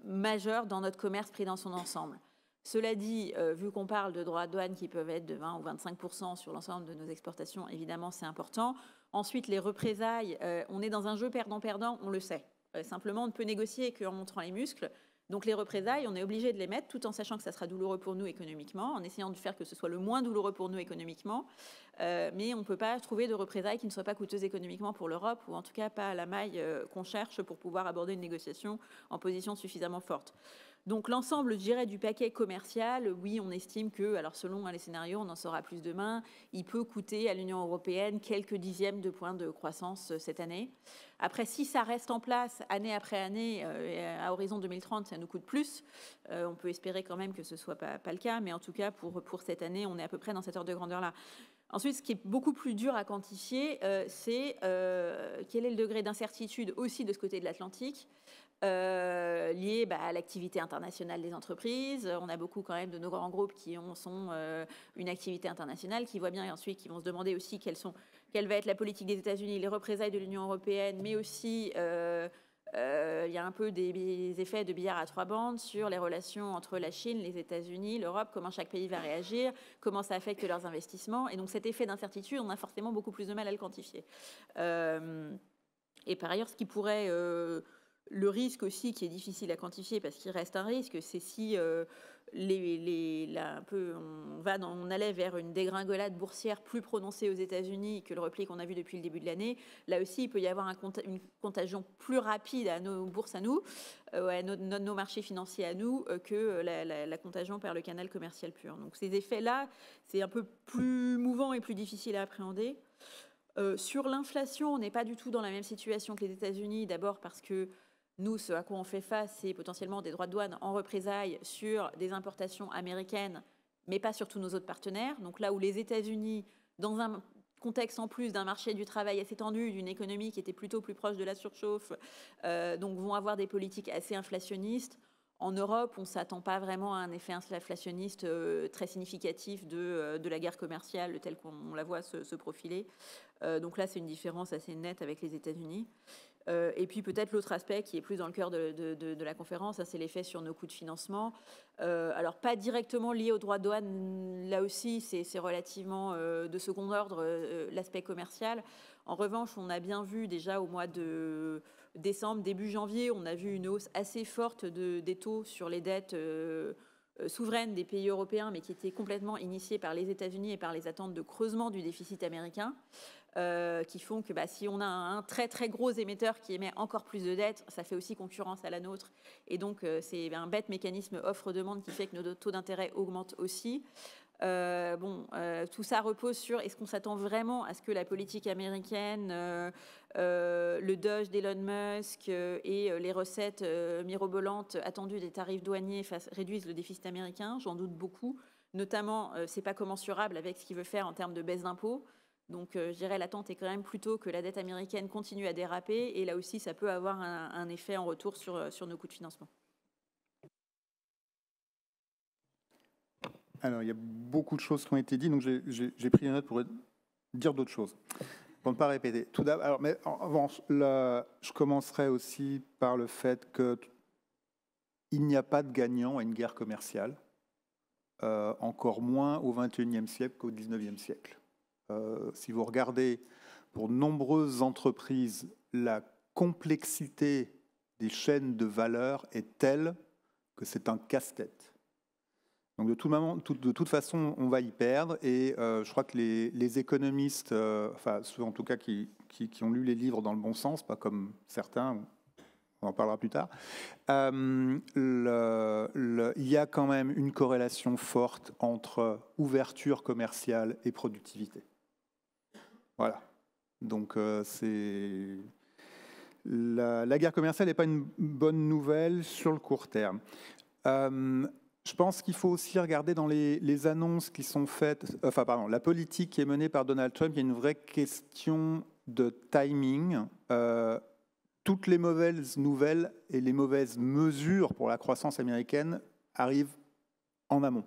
majeur dans notre commerce pris dans son ensemble. Cela dit, vu qu'on parle de droits de douane qui peuvent être de 20 ou 25% sur l'ensemble de nos exportations, évidemment, c'est important. Ensuite, les représailles, on est dans un jeu perdant-perdant, on le sait. Simplement, on ne peut négocier qu'en montrant les muscles. Donc les représailles, on est obligé de les mettre tout en sachant que ça sera douloureux pour nous économiquement, en essayant de faire que ce soit le moins douloureux pour nous économiquement. Mais on ne peut pas trouver de représailles qui ne soient pas coûteuses économiquement pour l'Europe, ou en tout cas pas à la maille qu'on cherche pour pouvoir aborder une négociation en position suffisamment forte. Donc l'ensemble, je dirais, du paquet commercial, oui, on estime que, alors selon les scénarios, on en saura plus demain, il peut coûter à l'Union européenne quelques dixièmes de points de croissance cette année. Après, si ça reste en place année après année, à horizon 2030, ça nous coûte plus. On peut espérer quand même que ce ne soit pas le cas, mais en tout cas, pour cette année, on est à peu près dans cette ordre de grandeur-là. Ensuite, ce qui est beaucoup plus dur à quantifier, c'est quel est le degré d'incertitude aussi de ce côté de l'Atlantique, lié à l'activité internationale des entreprises. On a beaucoup quand même de nos grands groupes qui sont une activité internationale, qui voient bien et ensuite qui vont se demander aussi quelle va être la politique des États-Unis, les représailles de l'Union européenne, mais aussi il y a un peu des effets de billard à trois bandes sur les relations entre la Chine, les États-Unis, l'Europe, comment chaque pays va réagir, comment ça affecte leurs investissements. Et donc cet effet d'incertitude, on a forcément beaucoup plus de mal à le quantifier. Et par ailleurs, ce qui pourrait... le risque aussi, qui est difficile à quantifier parce qu'il reste un risque, c'est si on allait vers une dégringolade boursière plus prononcée aux États-Unis que le repli qu'on a vu depuis le début de l'année. Là aussi, il peut y avoir une contagion plus rapide à nos bourses à nous, à nos marchés financiers à nous, que la contagion par le canal commercial pur. Donc ces effets-là, c'est un peu plus mouvant et plus difficile à appréhender. Sur l'inflation, on n'est pas du tout dans la même situation que les États-Unis, d'abord parce que nous, ce à quoi on fait face, c'est potentiellement des droits de douane en représailles sur des importations américaines, mais pas sur tous nos autres partenaires. Donc là où les États-Unis, dans un contexte en plus d'un marché du travail assez tendu, d'une économie qui était plutôt plus proche de la surchauffe, donc vont avoir des politiques assez inflationnistes. En Europe, on ne s'attend pas vraiment à un effet inflationniste très significatif de la guerre commerciale telle qu'on la voit se profiler. Donc là, c'est une différence assez nette avec les États-Unis. Et puis peut-être l'autre aspect qui est plus dans le cœur de la conférence, c'est l'effet sur nos coûts de financement. Alors pas directement lié aux droits de douane, là aussi c'est relativement de second ordre l'aspect commercial. En revanche, on a bien vu déjà au mois de décembre, début janvier, on a vu une hausse assez forte des taux sur les dettes souveraines des pays européens, mais qui était complètement initiée par les États-Unis et par les attentes de creusement du déficit américain. Qui font que si on a un très très gros émetteur qui émet encore plus de dettes, ça fait aussi concurrence à la nôtre. Et donc c'est un bête mécanisme offre-demande qui fait que nos taux d'intérêt augmentent aussi. Tout ça repose sur est-ce qu'on s'attend vraiment à ce que la politique américaine, le dodge d'Elon Musk et les recettes mirobolantes attendues des tarifs douaniers réduisent le déficit américain? J'en doute beaucoup. Notamment, c'est pas commensurable avec ce qu'il veut faire en termes de baisse d'impôts. Donc, je dirais l'attente est quand même plutôt que la dette américaine continue à déraper. Et là aussi, ça peut avoir un effet en retour sur nos coûts de financement. Alors, il y a beaucoup de choses qui ont été dites, donc j'ai pris des notes pour dire d'autres choses, pour ne pas répéter. Tout d'abord, alors, mais en revanche, je commencerai aussi par le fait qu'il n'y a pas de gagnant à une guerre commerciale. encore moins au XXIe siècle qu'au XIXe siècle. Si vous regardez pour de nombreuses entreprises, la complexité des chaînes de valeur est telle que c'est un casse-tête. Donc de toute façon, on va y perdre. Et je crois que les économistes, enfin ceux en tout cas qui ont lu les livres dans le bon sens, pas comme certains, on en parlera plus tard, il y a quand même une corrélation forte entre ouverture commerciale et productivité. Voilà. Donc la guerre commerciale n'est pas une bonne nouvelle sur le court terme. Je pense qu'il faut aussi regarder dans les annonces qui sont faites, la politique qui est menée par Donald Trump. Il y a une vraie question de timing. Toutes les mauvaises nouvelles et les mauvaises mesures pour la croissance américaine arrivent en amont.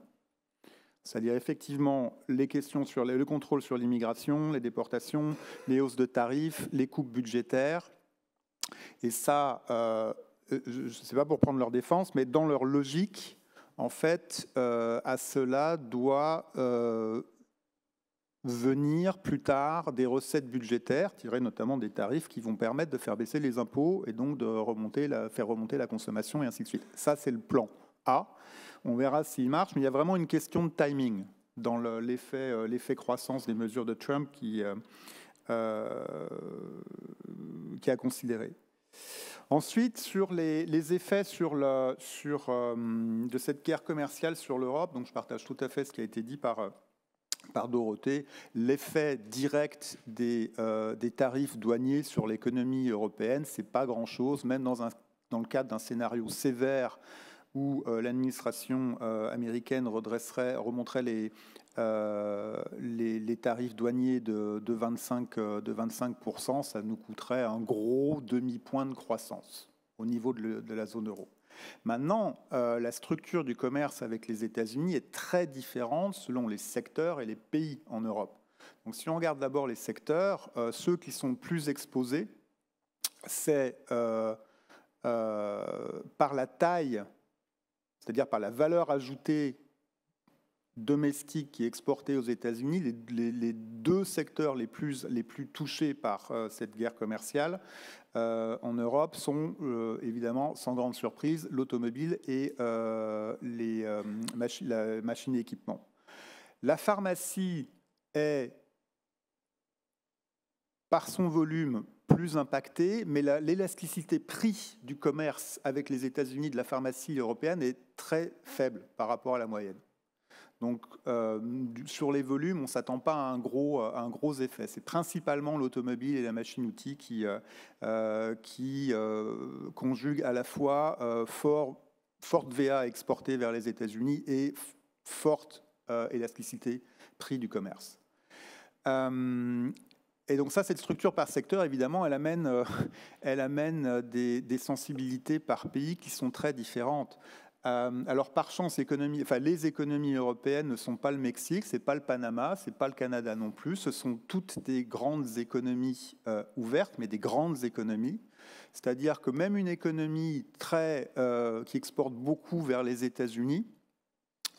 C'est-à-dire effectivement les questions sur le contrôle sur l'immigration, les déportations, les hausses de tarifs, les coupes budgétaires. Et ça, je ne sais pas pour prendre leur défense, mais dans leur logique, en fait, à cela doit venir plus tard des recettes budgétaires, tirées notamment des tarifs qui vont permettre de faire baisser les impôts et donc de faire remonter la consommation et ainsi de suite. Ça, c'est le plan A. On verra s'il marche, mais il y a vraiment une question de timing dans l'effet croissance des mesures de Trump qui a considéré. Ensuite, sur les effets de cette guerre commerciale sur l'Europe, donc je partage tout à fait ce qui a été dit par Dorothée, l'effet direct des tarifs douaniers sur l'économie européenne, c'est pas grand-chose, même dans le cadre d'un scénario sévère où l'administration américaine remonterait les tarifs douaniers de 25%, ça nous coûterait un gros demi-point de croissance au niveau de la zone euro. Maintenant, la structure du commerce avec les États-Unis est très différente selon les secteurs et les pays en Europe. Donc si on regarde d'abord les secteurs, ceux qui sont plus exposés, c'est par la taille, c'est-à-dire par la valeur ajoutée domestique qui est exportée aux États-Unis, les deux secteurs les plus touchés par cette guerre commerciale en Europe sont évidemment, sans grande surprise, l'automobile et la machine et équipement. La pharmacie est, par son volume, plus impactée, mais l'élasticité prix du commerce avec les États-Unis de la pharmacie européenne est très faible par rapport à la moyenne. Donc, sur les volumes, on ne s'attend pas à un gros effet. C'est principalement l'automobile et la machine-outil qui conjuguent à la fois forte VA exportée vers les États-Unis et forte élasticité prix du commerce. Et donc ça, cette structure par secteur, évidemment, elle amène des sensibilités par pays qui sont très différentes. Alors par chance, les économies européennes ne sont pas le Mexique, c'est pas le Panama, c'est pas le Canada non plus. Ce sont toutes des grandes économies ouvertes, mais des grandes économies. C'est-à-dire que même une économie qui exporte beaucoup vers les États-Unis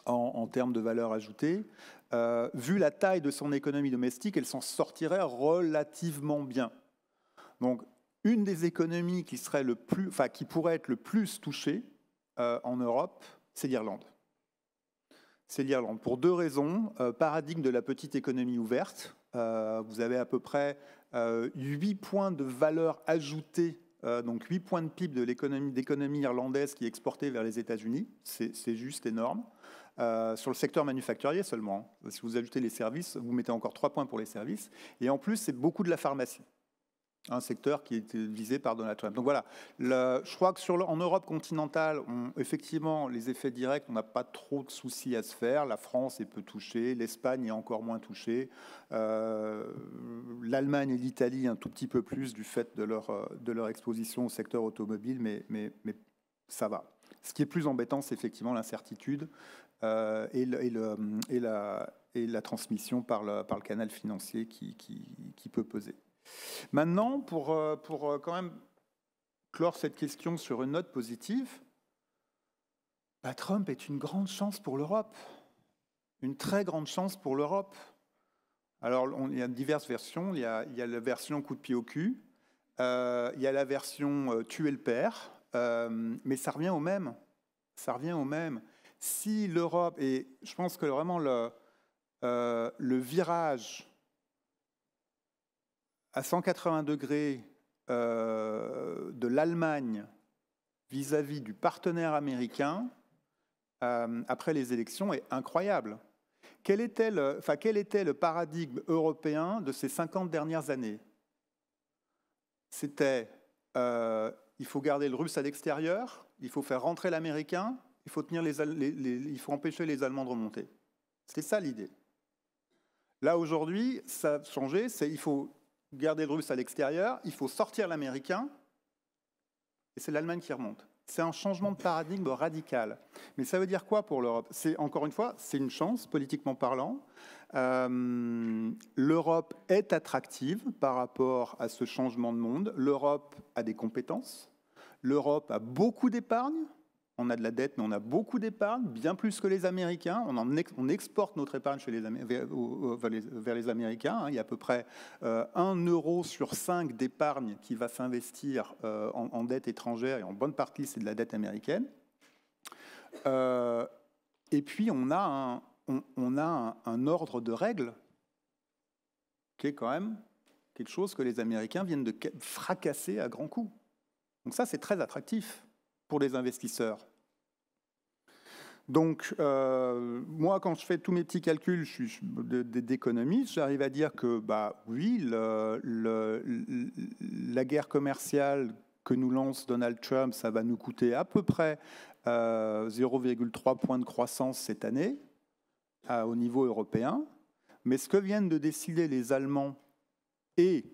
en termes de valeur ajoutée, vu la taille de son économie domestique, elle s'en sortirait relativement bien. Donc, une des économies qui pourrait être le plus touchée en Europe, c'est l'Irlande. C'est l'Irlande pour deux raisons. Paradigme de la petite économie ouverte. Vous avez à peu près 8 points de valeur ajoutée, donc 8 points de PIB d'économie irlandaise qui est exportée vers les États-Unis. C'est juste énorme. Sur le secteur manufacturier seulement. Si vous ajoutez les services, vous mettez encore 3 points pour les services. Et en plus, c'est beaucoup de la pharmacie, un secteur qui est visé par Donald Trump. Donc voilà, je crois qu'en Europe continentale, effectivement, les effets directs, on n'a pas trop de soucis à se faire. La France est peu touchée, l'Espagne est encore moins touchée, l'Allemagne et l'Italie un tout petit peu plus du fait de leur exposition au secteur automobile, mais ça va. Ce qui est plus embêtant, c'est effectivement l'incertitude et la transmission par le canal financier qui peut peser. Maintenant, pour quand même clore cette question sur une note positive, Trump est une grande chance pour l'Europe. une très grande chance pour l'Europe. Alors, il y a diverses versions. Il y a la version coup de pied au cul. Il y a la version tuer le père. Mais ça revient au même. Ça revient au même. Si l'Europe, et je pense que vraiment le virage à 180 degrés de l'Allemagne vis-à-vis du partenaire américain après les élections est incroyable. Quel était le paradigme européen de ces 50 dernières années? C'était il faut garder le russe à l'extérieur, il faut faire rentrer l'américain, il faut empêcher les Allemands de remonter. C'était ça l'idée. Là aujourd'hui, ça a changé, il faut garder le russe à l'extérieur, il faut sortir l'américain, et c'est l'Allemagne qui remonte. C'est un changement de paradigme radical. Mais ça veut dire quoi pour l'Europe? Encore une fois, c'est une chance, politiquement parlant. L'Europe est attractive par rapport à ce changement de monde. L'Europe a des compétences. L'Europe a beaucoup d'épargne. On a de la dette, mais on a beaucoup d'épargne, bien plus que les Américains. On exporte notre épargne vers les Américains. Il y a à peu près 1 euro sur 5 d'épargne qui va s'investir en dette étrangère, et en bonne partie, c'est de la dette américaine. Et puis, on a un ordre de règles qui est quand même quelque chose que les Américains viennent de fracasser à grands coups. Donc ça, c'est très attractif pour les investisseurs. Donc, moi, quand je fais tous mes petits calculs d'économiste, j'arrive à dire que, oui, la guerre commerciale que nous lance Donald Trump, ça va nous coûter à peu près 0,3 points de croissance cette année au niveau européen. Mais ce que viennent de décider les Allemands et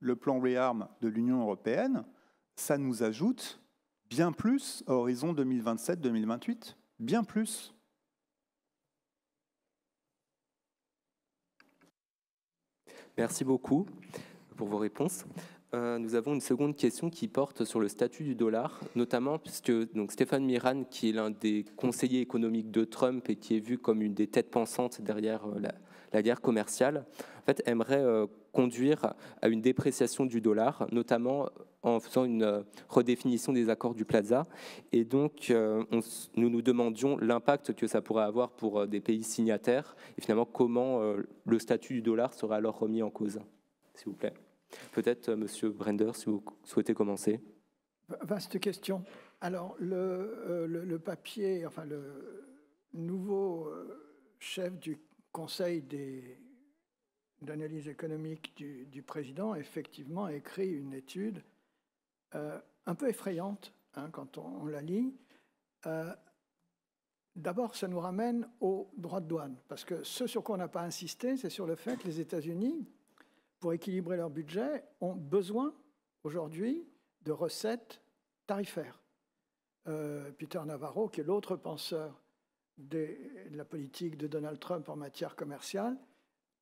le plan ReArm de l'Union européenne, ça nous ajoute bien plus à horizon 2027-2028, bien plus. Merci beaucoup pour vos réponses. Nous avons une seconde question qui porte sur le statut du dollar, notamment puisque Stéphane Miran, qui est l'un des conseillers économiques de Trump et qui est vu comme une des têtes pensantes derrière la guerre commerciale, en fait, aimerait conduire à une dépréciation du dollar, notamment en faisant une redéfinition des accords du Plaza. Et donc, nous nous demandions l'impact que ça pourrait avoir pour des pays signataires et finalement comment le statut du dollar serait alors remis en cause, s'il vous plaît. Peut-être, Monsieur Brender, si vous souhaitez commencer. Vaste question. Alors, le papier, enfin le nouveau chef du Conseil d'analyse économique du président, effectivement, a écrit une étude un peu effrayante quand on la lit. D'abord, ça nous ramène aux droits de douane, parce que ce sur quoi on n'a pas insisté, c'est sur le fait que les États-Unis, pour équilibrer leur budget, ont besoin aujourd'hui de recettes tarifaires. Peter Navarro, qui est l'autre penseur de la politique de Donald Trump en matière commerciale,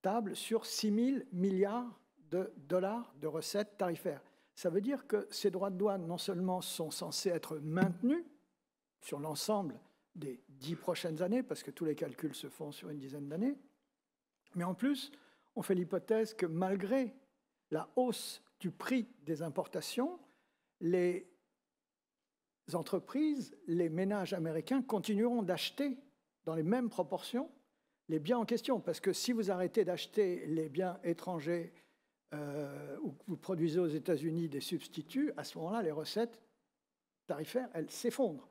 table sur 6 000 milliards de dollars de recettes tarifaires. Ça veut dire que ces droits de douane, non seulement sont censés être maintenus sur l'ensemble des 10 prochaines années, parce que tous les calculs se font sur une dizaine d'années, mais en plus, on fait l'hypothèse que malgré la hausse du prix des importations, les entreprises, les ménages américains continueront d'acheter dans les mêmes proportions les biens en question. Parce que si vous arrêtez d'acheter les biens étrangers ou que vous produisez aux États-Unis des substituts, à ce moment-là, les recettes tarifaires, elles s'effondrent.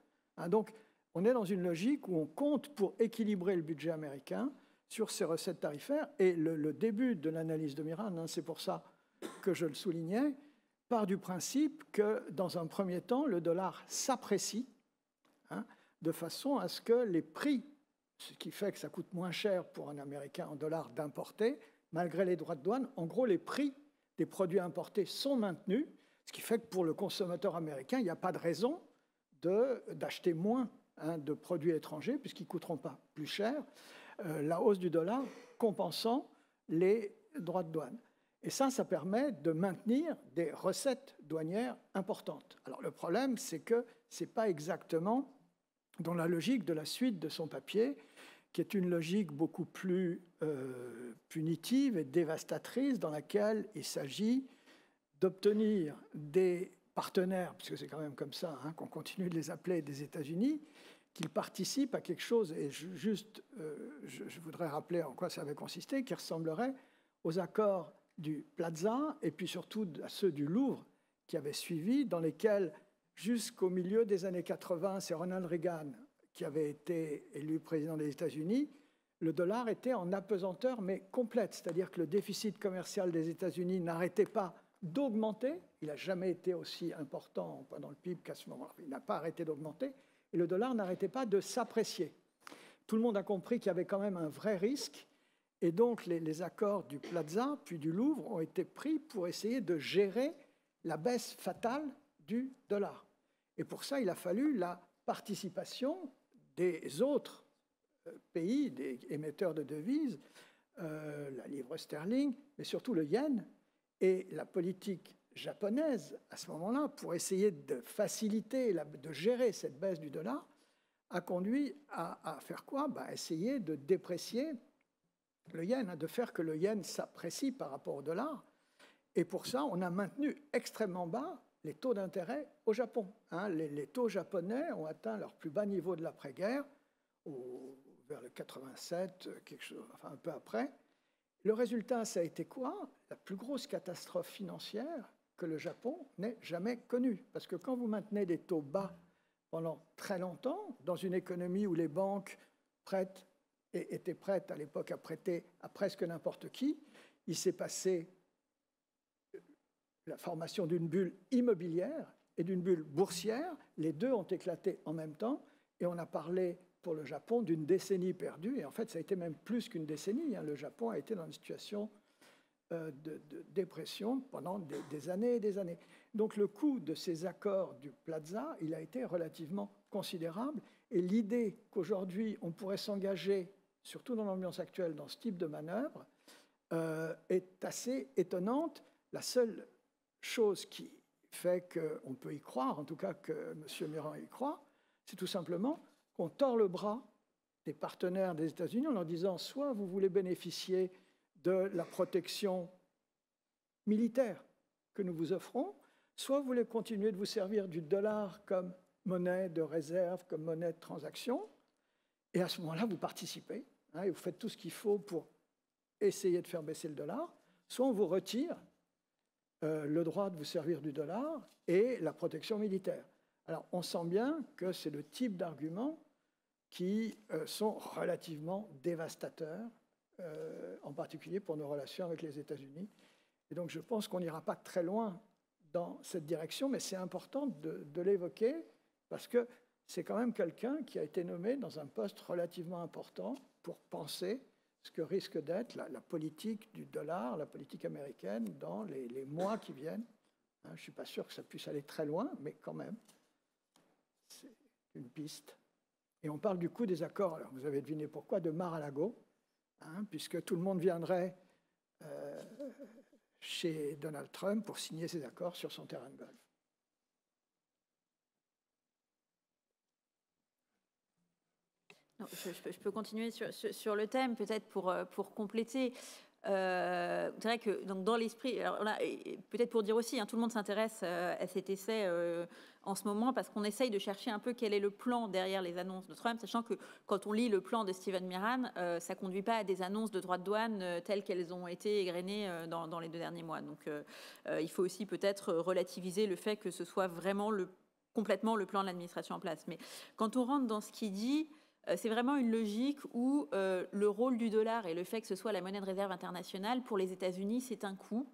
Donc, on est dans une logique où on compte pour équilibrer le budget américain sur ces recettes tarifaires. Et le début de l'analyse de Miran, c'est pour ça que je le soulignais, part du principe que, dans un premier temps, le dollar s'apprécie de façon à ce que les prix, ce qui fait que ça coûte moins cher pour un Américain en dollars d'importer, malgré les droits de douane, en gros, les prix des produits importés sont maintenus, ce qui fait que pour le consommateur américain, il n'y a pas de raison d'acheter moins de produits étrangers, puisqu'ils ne coûteront pas plus cher, la hausse du dollar compensant les droits de douane. Et ça permet de maintenir des recettes douanières importantes. Alors le problème, c'est que ce n'est pas exactement dans la logique de la suite de son papier, qui est une logique beaucoup plus punitive et dévastatrice, dans laquelle il s'agit d'obtenir des partenaires, puisque c'est quand même comme ça qu'on continue de les appeler, des États-Unis, qu'ils participent à quelque chose, et je voudrais rappeler en quoi ça avait consisté, qui ressemblerait aux accords du Plaza, et puis surtout à ceux du Louvre, qui avaient suivi, dans lesquels, jusqu'au milieu des années 80, c'est Ronald Reagan qui avait été élu président des États-Unis, le dollar était en apesanteur, mais complète, c'est-à-dire que le déficit commercial des États-Unis n'arrêtait pas d'augmenter, il n'a jamais été aussi important dans le PIB qu'à ce moment-là, il n'a pas arrêté d'augmenter, et le dollar n'arrêtait pas de s'apprécier. Tout le monde a compris qu'il y avait quand même un vrai risque, et donc les accords du Plaza puis du Louvre ont été pris pour essayer de gérer la baisse fatale du dollar. Et pour ça, il a fallu la participation des autres pays, des émetteurs de devises, la livre sterling, mais surtout le yen, et la politique japonaise, à ce moment-là, pour essayer de faciliter, de gérer cette baisse du dollar, a conduit à faire quoi? Essayer de déprécier le yen, de faire que le yen s'apprécie par rapport au dollar. Et pour ça, on a maintenu extrêmement bas les taux d'intérêt au Japon. Les taux japonais ont atteint leur plus bas niveau de l'après-guerre, vers le 87, un peu après. Le résultat, ça a été quoi? La plus grosse catastrophe financière que le Japon n'ait jamais connue. Parce que quand vous maintenez des taux bas pendant très longtemps, dans une économie où les banques étaient prêtes à l'époque à prêter à presque n'importe qui, il s'est passé la formation d'une bulle immobilière et d'une bulle boursière. Les deux ont éclaté en même temps, et on a parlé pour le Japon d'une décennie perdue, et en fait ça a été même plus qu'une décennie. Le Japon a été dans une situation de dépression pendant des années et des années. Donc le coût de ces accords du Plaza, il a été relativement considérable, et l'idée qu'aujourd'hui on pourrait s'engager, surtout dans l'ambiance actuelle, dans ce type de manœuvre, est assez étonnante. La seule chose qui fait qu'on peut y croire, en tout cas que M. Meron y croit, c'est tout simplement qu'on tord le bras des partenaires des États-Unis en leur disant soit vous voulez bénéficier de la protection militaire que nous vous offrons, soit vous voulez continuer de vous servir du dollar comme monnaie de réserve, comme monnaie de transaction, et à ce moment-là, vous participez, et vous faites tout ce qu'il faut pour essayer de faire baisser le dollar, soit on vous retire le droit de vous servir du dollar et la protection militaire. Alors, on sent bien que c'est le type d'arguments qui sont relativement dévastateurs, en particulier pour nos relations avec les États-Unis. Et donc, je pense qu'on n'ira pas très loin dans cette direction, mais c'est important de l'évoquer parce que c'est quand même quelqu'un qui a été nommé dans un poste relativement important pour penser ce que risque d'être la politique du dollar, la politique américaine dans les mois qui viennent. Je ne suis pas sûr que ça puisse aller très loin, mais quand même, c'est une piste. Et on parle du coût des accords, alors vous avez deviné pourquoi, de Mar-a-Lago, puisque tout le monde viendrait chez Donald Trump pour signer ses accords sur son terrain de golf. Je peux continuer sur le thème, peut-être pour compléter. C'est vrai que donc, dans l'esprit, peut-être pour dire aussi, tout le monde s'intéresse à cet essai en ce moment parce qu'on essaye de chercher un peu quel est le plan derrière les annonces de Trump, sachant que quand on lit le plan de Stephen Miran, ça ne conduit pas à des annonces de droits de douane telles qu'elles ont été égrenées dans les 2 derniers mois. Donc il faut aussi peut-être relativiser le fait que ce soit vraiment complètement le plan de l'administration en place. Mais quand on rentre dans ce qu'il dit, c'est vraiment une logique où le rôle du dollar et le fait que ce soit la monnaie de réserve internationale, pour les États-Unis, c'est un coût,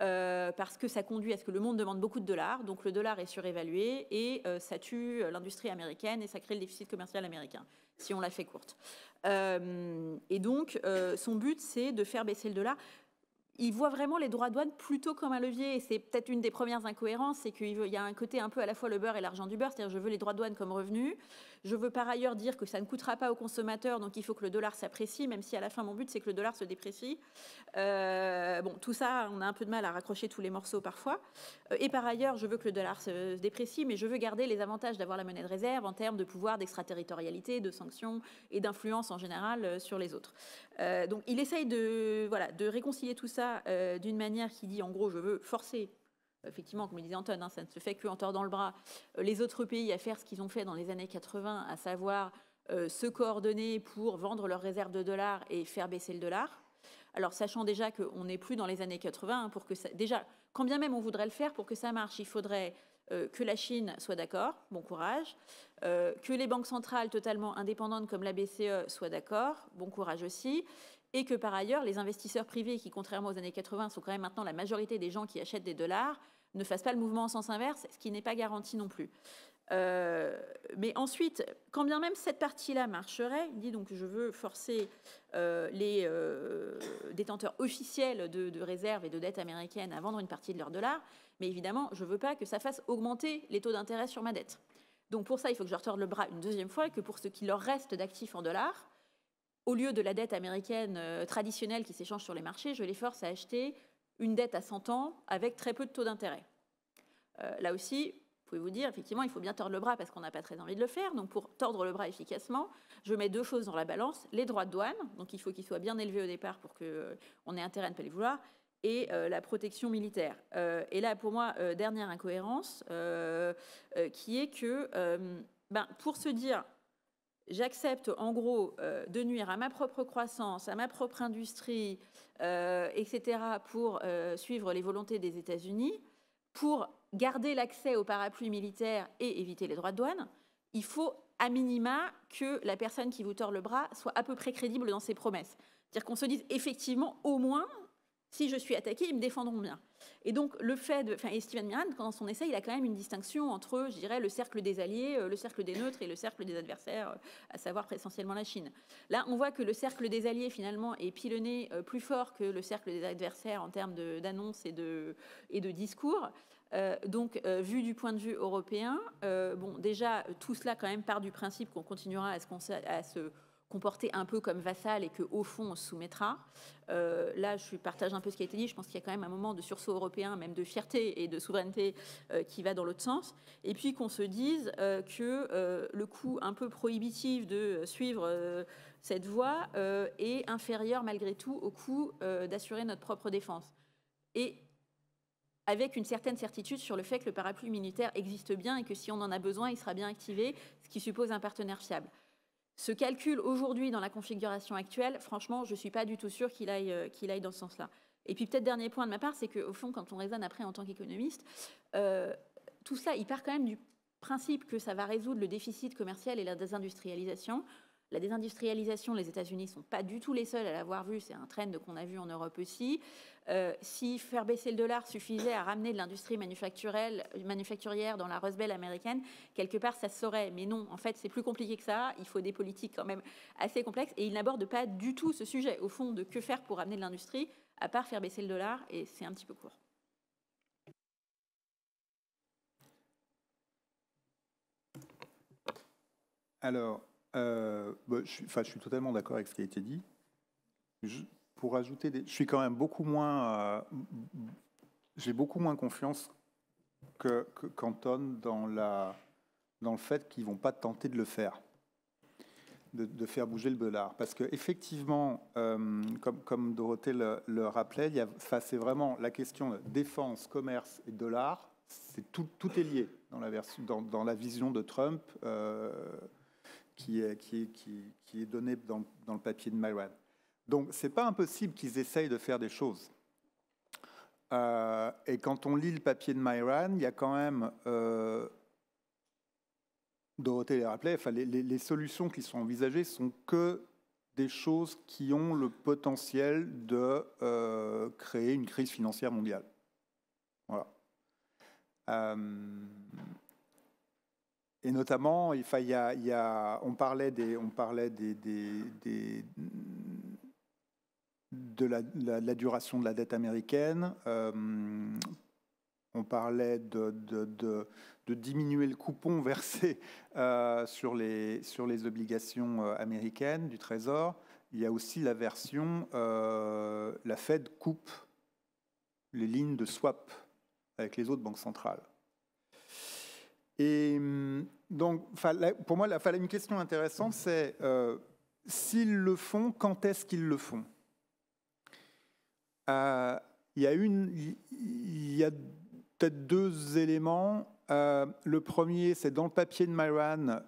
parce que ça conduit à ce que le monde demande beaucoup de dollars, donc le dollar est surévalué, et ça tue l'industrie américaine et ça crée le déficit commercial américain, si on la fait courte. Et donc, son but, c'est de faire baisser le dollar. ils voient vraiment les droits de douane plutôt comme un levier. Et c'est peut-être une des premières incohérences, c'est qu'il y a un côté un peu à la fois le beurre et l'argent du beurre, c'est-à-dire je veux les droits de douane comme revenu. Je veux par ailleurs dire que ça ne coûtera pas aux consommateurs, donc il faut que le dollar s'apprécie, même si à la fin mon but c'est que le dollar se déprécie. Bon, tout ça, on a un peu de mal à raccrocher tous les morceaux parfois. Et par ailleurs, je veux que le dollar se déprécie, mais je veux garder les avantages d'avoir la monnaie de réserve en termes de pouvoir d'extraterritorialité, de sanctions et d'influence en général sur les autres. Donc il essaye de réconcilier tout ça d'une manière qui dit, en gros, je veux forcer, effectivement, comme le disait Anton, ça ne se fait qu'en tordant le bras, les autres pays à faire ce qu'ils ont fait dans les années 80, à savoir se coordonner pour vendre leurs réserves de dollars et faire baisser le dollar. Alors, sachant déjà qu'on n'est plus dans les années 80, pour que ça, déjà, quand bien même on voudrait le faire, pour que ça marche, il faudrait que la Chine soit d'accord, bon courage, que les banques centrales totalement indépendantes comme la BCE soient d'accord, bon courage aussi, et que par ailleurs, les investisseurs privés, qui contrairement aux années 80 sont quand même maintenant la majorité des gens qui achètent des dollars, ne fassent pas le mouvement en sens inverse, ce qui n'est pas garanti non plus. Mais ensuite, quand bien même cette partie-là marcherait, il dit donc je veux forcer les détenteurs officiels de réserves et de dettes américaines à vendre une partie de leurs dollars, mais évidemment, je ne veux pas que ça fasse augmenter les taux d'intérêt sur ma dette. Donc pour ça, il faut que je leur torde le bras une deuxième fois et que pour ce qui leur reste d'actifs en dollars, au lieu de la dette américaine traditionnelle qui s'échange sur les marchés, je les force à acheter une dette à 100 ans avec très peu de taux d'intérêt. Là aussi, vous pouvez vous dire, effectivement, il faut bien tordre le bras parce qu'on n'a pas très envie de le faire. Donc pour tordre le bras efficacement, je mets deux choses dans la balance. Les droits de douane, donc il faut qu'ils soient bien élevés au départ pour qu'on ait intérêt à ne pas les vouloir, et la protection militaire. Et là, pour moi, dernière incohérence, qui est que pour se dire... J'accepte en gros de nuire à ma propre croissance, à ma propre industrie, etc., pour suivre les volontés des États-Unis, pour garder l'accès au parapluie militaire et éviter les droits de douane. Il faut à minima que la personne qui vous tord le bras soit à peu près crédible dans ses promesses. C'est-à-dire qu'on se dise effectivement, au moins, si je suis attaqué, ils me défendront bien. Et donc, le fait de... et Stephen Miran, dans son essai, il a quand même une distinction entre, je dirais, le cercle des alliés, le cercle des neutres et le cercle des adversaires, à savoir essentiellement la Chine. Là, on voit que le cercle des alliés, finalement, est pilonné plus fort que le cercle des adversaires en termes d'annonces et de discours. Donc, vu du point de vue européen, déjà, tout cela, quand même, part du principe qu'on continuera à se comporter un peu comme vassal et qu'au fond, on se soumettra. Là, je partage un peu ce qui a été dit. Je pense qu'il y a quand même un moment de sursaut européen, même de fierté et de souveraineté qui va dans l'autre sens. Et puis qu'on se dise que le coût un peu prohibitif de suivre cette voie est inférieur malgré tout au coût d'assurer notre propre défense. Et avec une certaine certitude sur le fait que le parapluie militaire existe bien et que si on en a besoin, il sera bien activé, ce qui suppose un partenaire fiable. Ce calcul aujourd'hui dans la configuration actuelle, franchement, je ne suis pas du tout sûre qu'il aille dans ce sens-là. Et puis peut-être dernier point de ma part, c'est qu'au fond, quand on raisonne après en tant qu'économiste, tout ça, il part quand même du principe que ça va résoudre le déficit commercial et la désindustrialisation. La désindustrialisation, les États-Unis ne sont pas du tout les seuls à l'avoir vu, c'est un trend qu'on a vu en Europe aussi. Si faire baisser le dollar suffisait à ramener de l'industrie manufacturière dans la Rust Belt américaine, quelque part ça se saurait. Mais non, en fait, c'est plus compliqué que ça. Il faut des politiques quand même assez complexes. Et il n'aborde pas du tout ce sujet, au fond, de que faire pour ramener de l'industrie, à part faire baisser le dollar. Et c'est un petit peu court. Alors, je suis totalement d'accord avec ce qui a été dit. Pour ajouter, je suis quand même beaucoup moins, j'ai beaucoup moins confiance qu'Anton dans le fait qu'ils vont pas tenter de le faire, de faire bouger le dollar, parce que effectivement, comme Dorothée le rappelait, c'est vraiment la question de défense, commerce et dollar, tout est lié dans la vision de Trump. Qui est donné dans le papier de Miran. Donc, ce n'est pas impossible qu'ils essayent de faire des choses. Et quand on lit le papier de Miran, il y a quand même, Dorothée les rappelait, les solutions qui sont envisagées sont que des choses qui ont le potentiel de créer une crise financière mondiale. Voilà. Et notamment, on parlait de la duration de la dette américaine. On parlait de diminuer le coupon versé sur les obligations américaines du Trésor. Il y a aussi la version, la Fed coupe les lignes de swap avec les autres banques centrales. Et donc, pour moi, une question intéressante, c'est s'ils le font, quand est-ce qu'ils le font? Il y a peut-être deux éléments. Le premier, c'est dans le papier de Myran,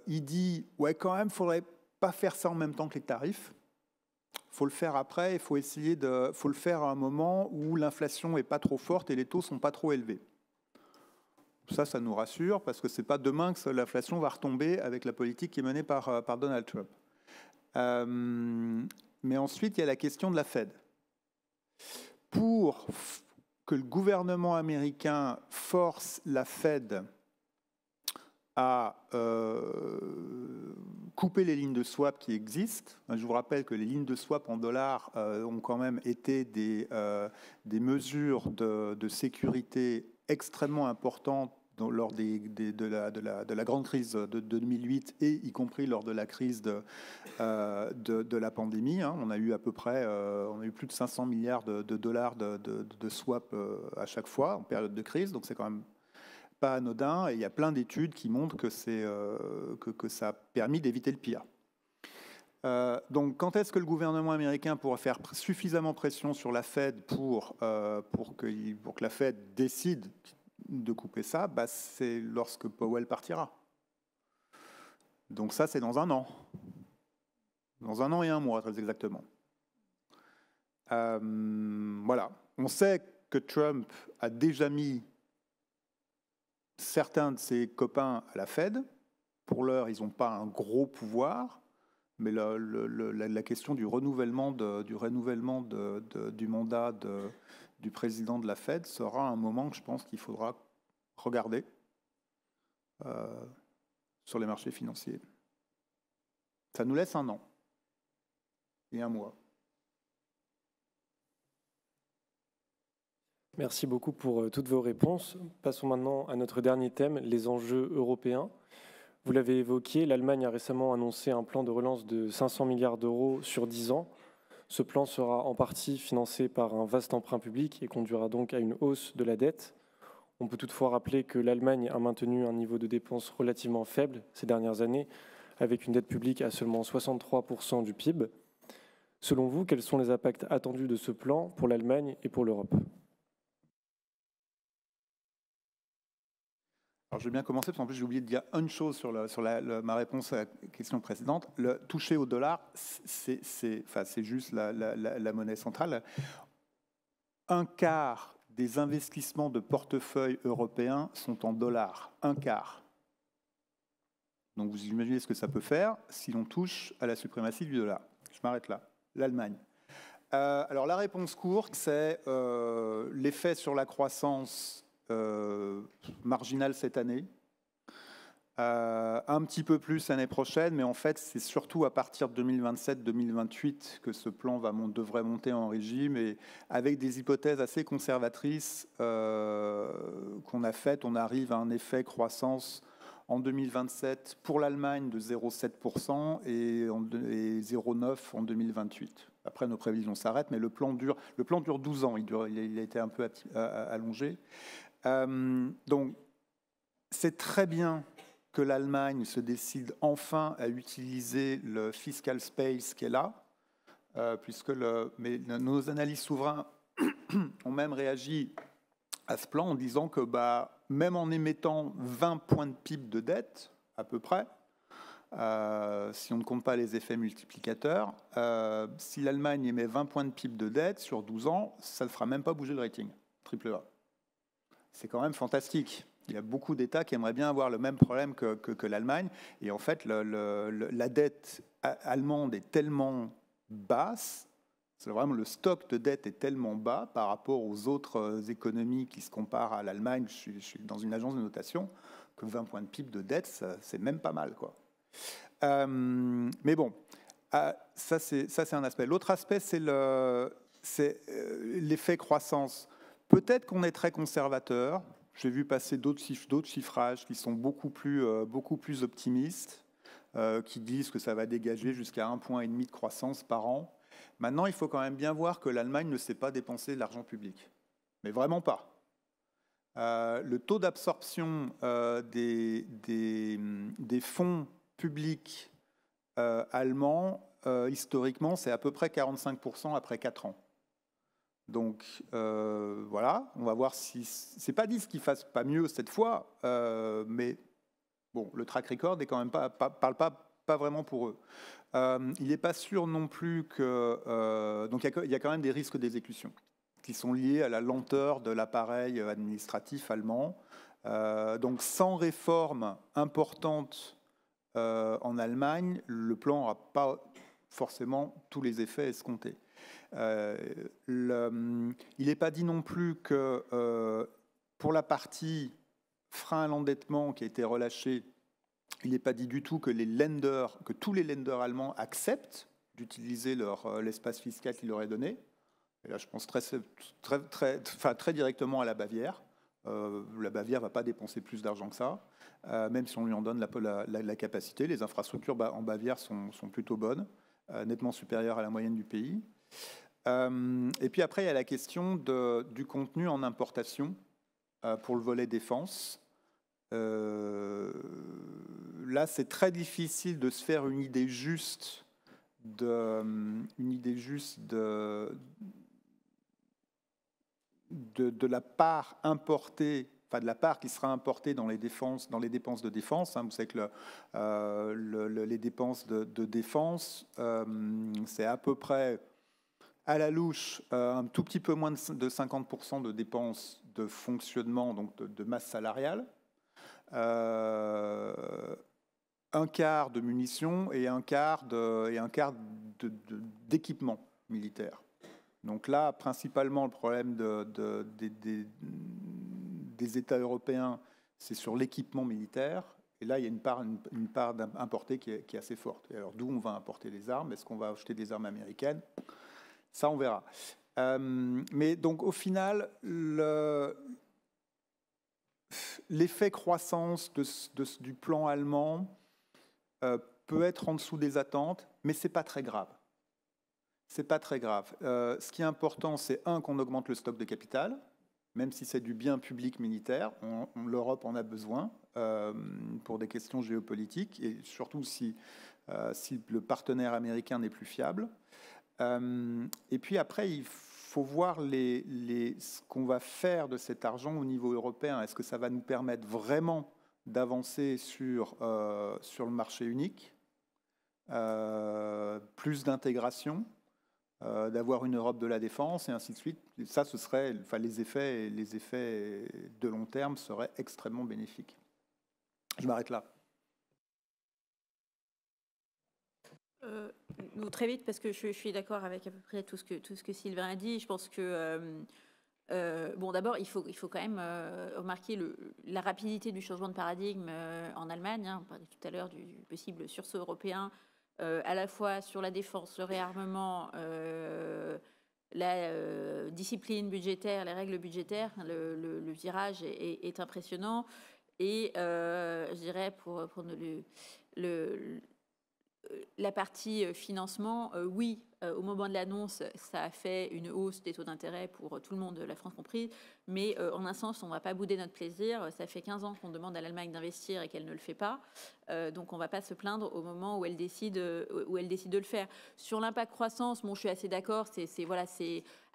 il dit « Ouais, quand même, il ne faudrait pas faire ça en même temps que les tarifs. Il faut le faire après, il faut le faire à un moment où l'inflation n'est pas trop forte et les taux ne sont pas trop élevés. » Ça nous rassure, parce que ce n'est pas demain que l'inflation va retomber avec la politique qui est menée par Donald Trump. Mais ensuite, il y a la question de la Fed. Pour que le gouvernement américain force la Fed à couper les lignes de swap qui existent. Je vous rappelle que les lignes de swap en dollars ont quand même été des mesures de sécurité extrêmement importantes lors de la grande crise de 2008 et y compris lors de la crise de la pandémie. On a eu à peu près plus de 500 milliards de dollars de swap à chaque fois en période de crise, donc c'est quand même pas anodin, et il y a plein d'études qui montrent que ça a permis d'éviter le pire. Donc, quand est-ce que le gouvernement américain pourra faire suffisamment pression sur la Fed pour que la Fed décide de couper ça? C'est lorsque Powell partira. Donc ça, c'est dans un an. Dans un an et un mois, très exactement. Voilà. On sait que Trump a déjà mis certains de ses copains à la Fed. Pour l'heure, ils n'ont pas un gros pouvoir, mais la question du renouvellement du mandat du président de la Fed sera un moment que je pense qu'il faudra regarder sur les marchés financiers. Ça nous laisse un an et un mois. Merci beaucoup pour toutes vos réponses. Passons maintenant à notre dernier thème, les enjeux européens. Vous l'avez évoqué, l'Allemagne a récemment annoncé un plan de relance de 500 milliards d'euros sur 10 ans. Ce plan sera en partie financé par un vaste emprunt public et conduira donc à une hausse de la dette. On peut toutefois rappeler que l'Allemagne a maintenu un niveau de dépenses relativement faible ces dernières années, avec une dette publique à seulement 63% du PIB. Selon vous, quels sont les impacts attendus de ce plan pour l'Allemagne et pour l'Europe ? Alors, je vais bien commencer, parce qu'en plus, j'ai oublié de dire une chose sur ma réponse à la question précédente. Le toucher au dollar, c'est juste la monnaie centrale. Un quart des investissements de portefeuille européens sont en dollars. Un quart. Donc, vous imaginez ce que ça peut faire si l'on touche à la suprématie du dollar. Je m'arrête là. L'Allemagne. Alors, la réponse courte, c'est l'effet sur la croissance marginal cette année, un petit peu plus l'année prochaine, mais en fait c'est surtout à partir de 2027-2028 que ce plan devrait monter en régime, et avec des hypothèses assez conservatrices qu'on a faites, on arrive à un effet croissance en 2027 pour l'Allemagne de 0,7% et 0,9% en 2028. Après, nos prévisions s'arrêtent, mais le plan dure 12 ans, il a été un peu allongé. Donc, c'est très bien que l'Allemagne se décide enfin à utiliser le fiscal space qui est là, mais nos analystes souverains ont même réagi à ce plan en disant que même en émettant 20 points de PIB de dette, à peu près, si on ne compte pas les effets multiplicateurs, si l'Allemagne émet 20 points de PIB de dette sur 12 ans, ça ne fera même pas bouger le rating, AAA. C'est quand même fantastique. Il y a beaucoup d'États qui aimeraient bien avoir le même problème que l'Allemagne. Et en fait, la dette allemande est tellement basse, c'est vraiment le stock de dette est tellement bas par rapport aux autres économies qui se comparent à l'Allemagne. Je suis dans une agence de notation, que 20 points de PIB de dette, c'est même pas mal, quoi. Mais bon, Ça, c'est un aspect. L'autre aspect, c'est l'effet croissance. Peut-être qu'on est très conservateur. J'ai vu passer d'autres chiffrages qui sont beaucoup plus optimistes, qui disent que ça va dégager jusqu'à 1,5 point de croissance par an. Maintenant, il faut quand même bien voir que l'Allemagne ne sait pas dépenser de l'argent public. Mais vraiment pas. Le taux d'absorption des fonds publics allemands, historiquement, c'est à peu près 45% après 4 ans. Donc voilà, on va voir si... C'est pas dit qu'ils ne fassent pas mieux cette fois, mais bon, le track record est quand même parle pas vraiment pour eux. Il n'est pas sûr non plus que... donc il y a quand même des risques d'exécution qui sont liés à la lenteur de l'appareil administratif allemand. Donc sans réforme importante en Allemagne, le plan n'aura pas forcément tous les effets escomptés. Il n'est pas dit non plus que pour la partie frein à l'endettement qui a été relâchée, il n'est pas dit du tout que tous les lenders allemands acceptent d'utiliser l'espace fiscal qu'il leur est donné. Et là, je pense très directement à la Bavière. La Bavière ne va pas dépenser plus d'argent que ça, même si on lui en donne la capacité. Les infrastructures en Bavière sont plutôt bonnes, nettement supérieures à la moyenne du pays. Et puis après, il y a la question du contenu en importation pour le volet défense. Là, c'est très difficile de se faire une idée juste de la part importée, enfin de la part qui sera importée dans les dépenses de défense. Vous savez que les dépenses de défense, c'est à peu près à la louche un tout petit peu moins de 50% de dépenses de fonctionnement, donc de masse salariale, un quart de munitions et un quart d'équipement militaire. Donc là, principalement, le problème des États européens, c'est sur l'équipement militaire. Et là, il y a une part importée qui est assez forte. Et alors, d'où on va importer les armes? Est-ce qu'on va acheter des armes américaines? Ça, on verra. Mais donc, au final, l'effet croissance du plan allemand peut être en dessous des attentes, mais ce n'est pas très grave. C'est pas très grave. Ce qui est important, c'est qu'on augmente le stock de capital, même si c'est du bien public militaire. L'Europe en a besoin pour des questions géopolitiques, et surtout si le partenaire américain n'est plus fiable. Et puis après, il faut voir ce qu'on va faire de cet argent au niveau européen. Est-ce que ça va nous permettre vraiment d'avancer sur le marché unique, plus d'intégration, d'avoir une Europe de la défense et ainsi de suite? Ça, ce serait, enfin, les effets de long terme seraient extrêmement bénéfiques. Je m'arrête là. Très vite, parce que je suis d'accord avec à peu près tout ce que Sylvain a dit. Je pense que bon, d'abord, il faut quand même remarquer la rapidité du changement de paradigme en Allemagne. On parlait tout à l'heure du possible sursaut européen, à la fois sur la défense, le réarmement, la discipline budgétaire, les règles budgétaires. Le virage est impressionnant. Et je dirais, pour la partie financement, oui, au moment de l'annonce, ça a fait une hausse des taux d'intérêt pour tout le monde, la France comprise, mais en un sens, on ne va pas bouder notre plaisir. Ça fait 15 ans qu'on demande à l'Allemagne d'investir et qu'elle ne le fait pas, donc on ne va pas se plaindre au moment où elle décide de le faire. Sur l'impact croissance, bon, je suis assez d'accord, c'est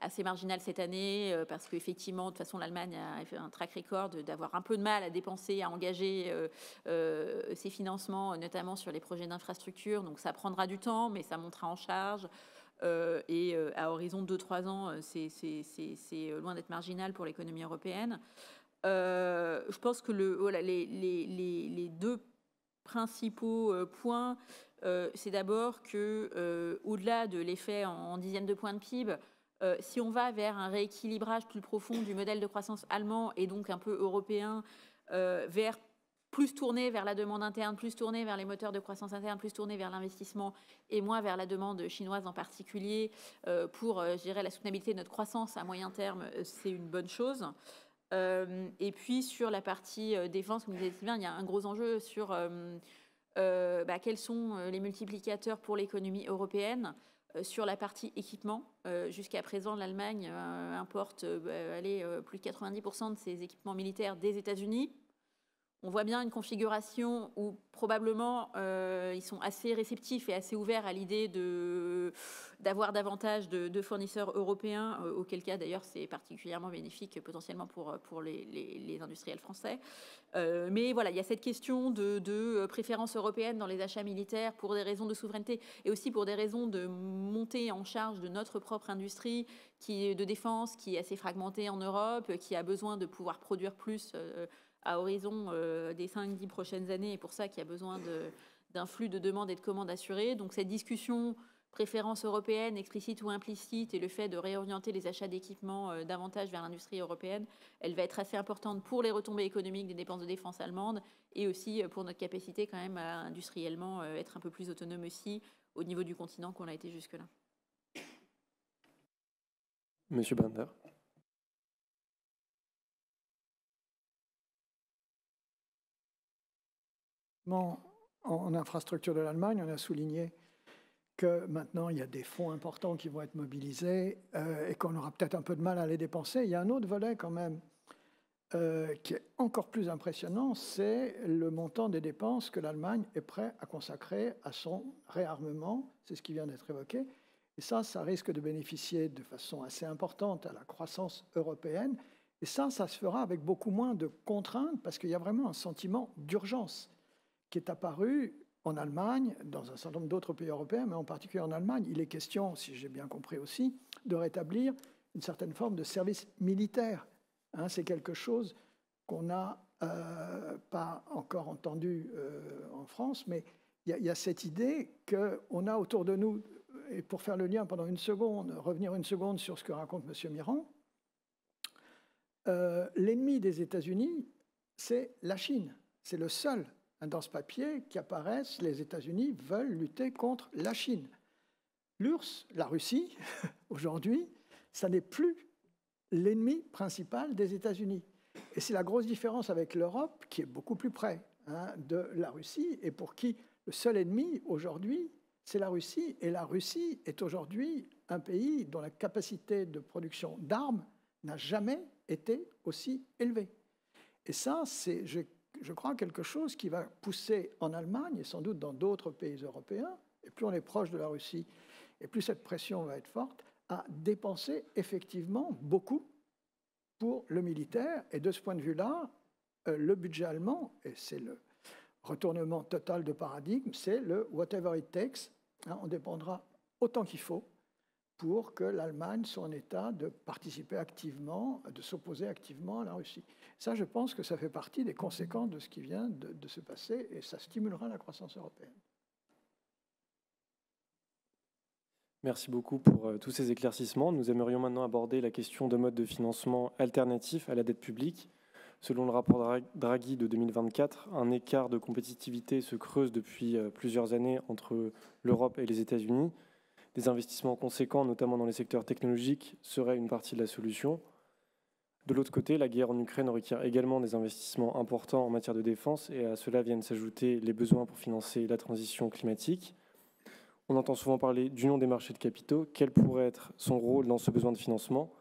assez marginal cette année, parce qu'effectivement, de toute façon, l'Allemagne a fait un track record d'avoir un peu de mal à dépenser, à engager ses financements, notamment sur les projets d'infrastructure. Donc ça prendra du temps, mais ça montera en charge. Et à horizon de 2-3 ans, c'est loin d'être marginal pour l'économie européenne. Je pense que les deux principaux points, c'est d'abord que, au-delà de l'effet en dizaines de points de PIB, si on va vers un rééquilibrage plus profond du modèle de croissance allemand et donc un peu européen, vers plus tournée vers la demande interne, plus tournée vers les moteurs de croissance interne, plus tournée vers l'investissement et moins vers la demande chinoise en particulier pour, je dirais, la soutenabilité de notre croissance à moyen terme, c'est une bonne chose. Et puis sur la partie défense, comme disait Sylvain, il y a un gros enjeu sur quels sont les multiplicateurs pour l'économie européenne. Sur la partie équipement, jusqu'à présent, l'Allemagne importe plus de 90% de ses équipements militaires des États-Unis. On voit bien une configuration où probablement ils sont assez réceptifs et assez ouverts à l'idée d'avoir davantage de fournisseurs européens, auquel cas d'ailleurs c'est particulièrement bénéfique potentiellement pour les industriels français. Mais voilà, il y a cette question de préférence européenne dans les achats militaires pour des raisons de souveraineté et aussi pour des raisons de montée en charge de notre propre industrie de défense qui est assez fragmentée en Europe, qui a besoin de pouvoir produire plus à horizon des 5-10 prochaines années, et pour ça qu'il y a besoin d'un flux de demandes et de commandes assurées. Donc cette discussion préférence européenne, explicite ou implicite, et le fait de réorienter les achats d'équipements davantage vers l'industrie européenne, elle va être assez importante pour les retombées économiques des dépenses de défense allemandes et aussi pour notre capacité quand même à industriellement être un peu plus autonome aussi au niveau du continent qu'on a été jusque-là. Monsieur Brander. En infrastructure de l'Allemagne, on a souligné que maintenant, il y a des fonds importants qui vont être mobilisés et qu'on aura peut-être un peu de mal à les dépenser. Il y a un autre volet quand même qui est encore plus impressionnant, c'est le montant des dépenses que l'Allemagne est prête à consacrer à son réarmement. C'est ce qui vient d'être évoqué. Et ça risque de bénéficier de façon assez importante à la croissance européenne. Et ça se fera avec beaucoup moins de contraintes parce qu'il y a vraiment un sentiment d'urgence qui est apparu en Allemagne, dans un certain nombre d'autres pays européens, mais en particulier en Allemagne. Il est question, si j'ai bien compris aussi, de rétablir une certaine forme de service militaire. C'est quelque chose qu'on n'a pas encore entendu en France, mais il y a cette idée qu'on a autour de nous, et pour faire le lien pendant une seconde, revenir une seconde sur ce que raconte M. Mirand, l'ennemi des États-Unis, c'est la Chine. C'est le seul. Dans ce papier qui apparaissent, les États-Unis veulent lutter contre la Chine. L'URSS, la Russie, aujourd'hui, ça n'est plus l'ennemi principal des États-Unis. Et c'est la grosse différence avec l'Europe, qui est beaucoup plus près de la Russie, et pour qui le seul ennemi aujourd'hui, c'est la Russie. Et la Russie est aujourd'hui un pays dont la capacité de production d'armes n'a jamais été aussi élevée. Et ça, c'est, je crois, quelque chose qui va pousser en Allemagne et sans doute dans d'autres pays européens, et plus on est proche de la Russie, et plus cette pression va être forte, à dépenser effectivement beaucoup pour le militaire. Et de ce point de vue-là, le budget allemand, et c'est le retournement total de paradigme, c'est le « whatever it takes ». On dépendra autant qu'il faut pour que l'Allemagne soit en état de participer activement, de s'opposer activement à la Russie. Ça, je pense que ça fait partie des conséquences de ce qui vient de se passer et ça stimulera la croissance européenne. Merci beaucoup pour tous ces éclaircissements. Nous aimerions maintenant aborder la question de modes de financement alternatifs à la dette publique. Selon le rapport Draghi de 2024, un écart de compétitivité se creuse depuis plusieurs années entre l'Europe et les États-Unis. Des investissements conséquents, notamment dans les secteurs technologiques, seraient une partie de la solution. De l'autre côté, la guerre en Ukraine requiert également des investissements importants en matière de défense et à cela viennent s'ajouter les besoins pour financer la transition climatique. On entend souvent parler d'union des marchés de capitaux. Quel pourrait être son rôle dans ce besoin de financement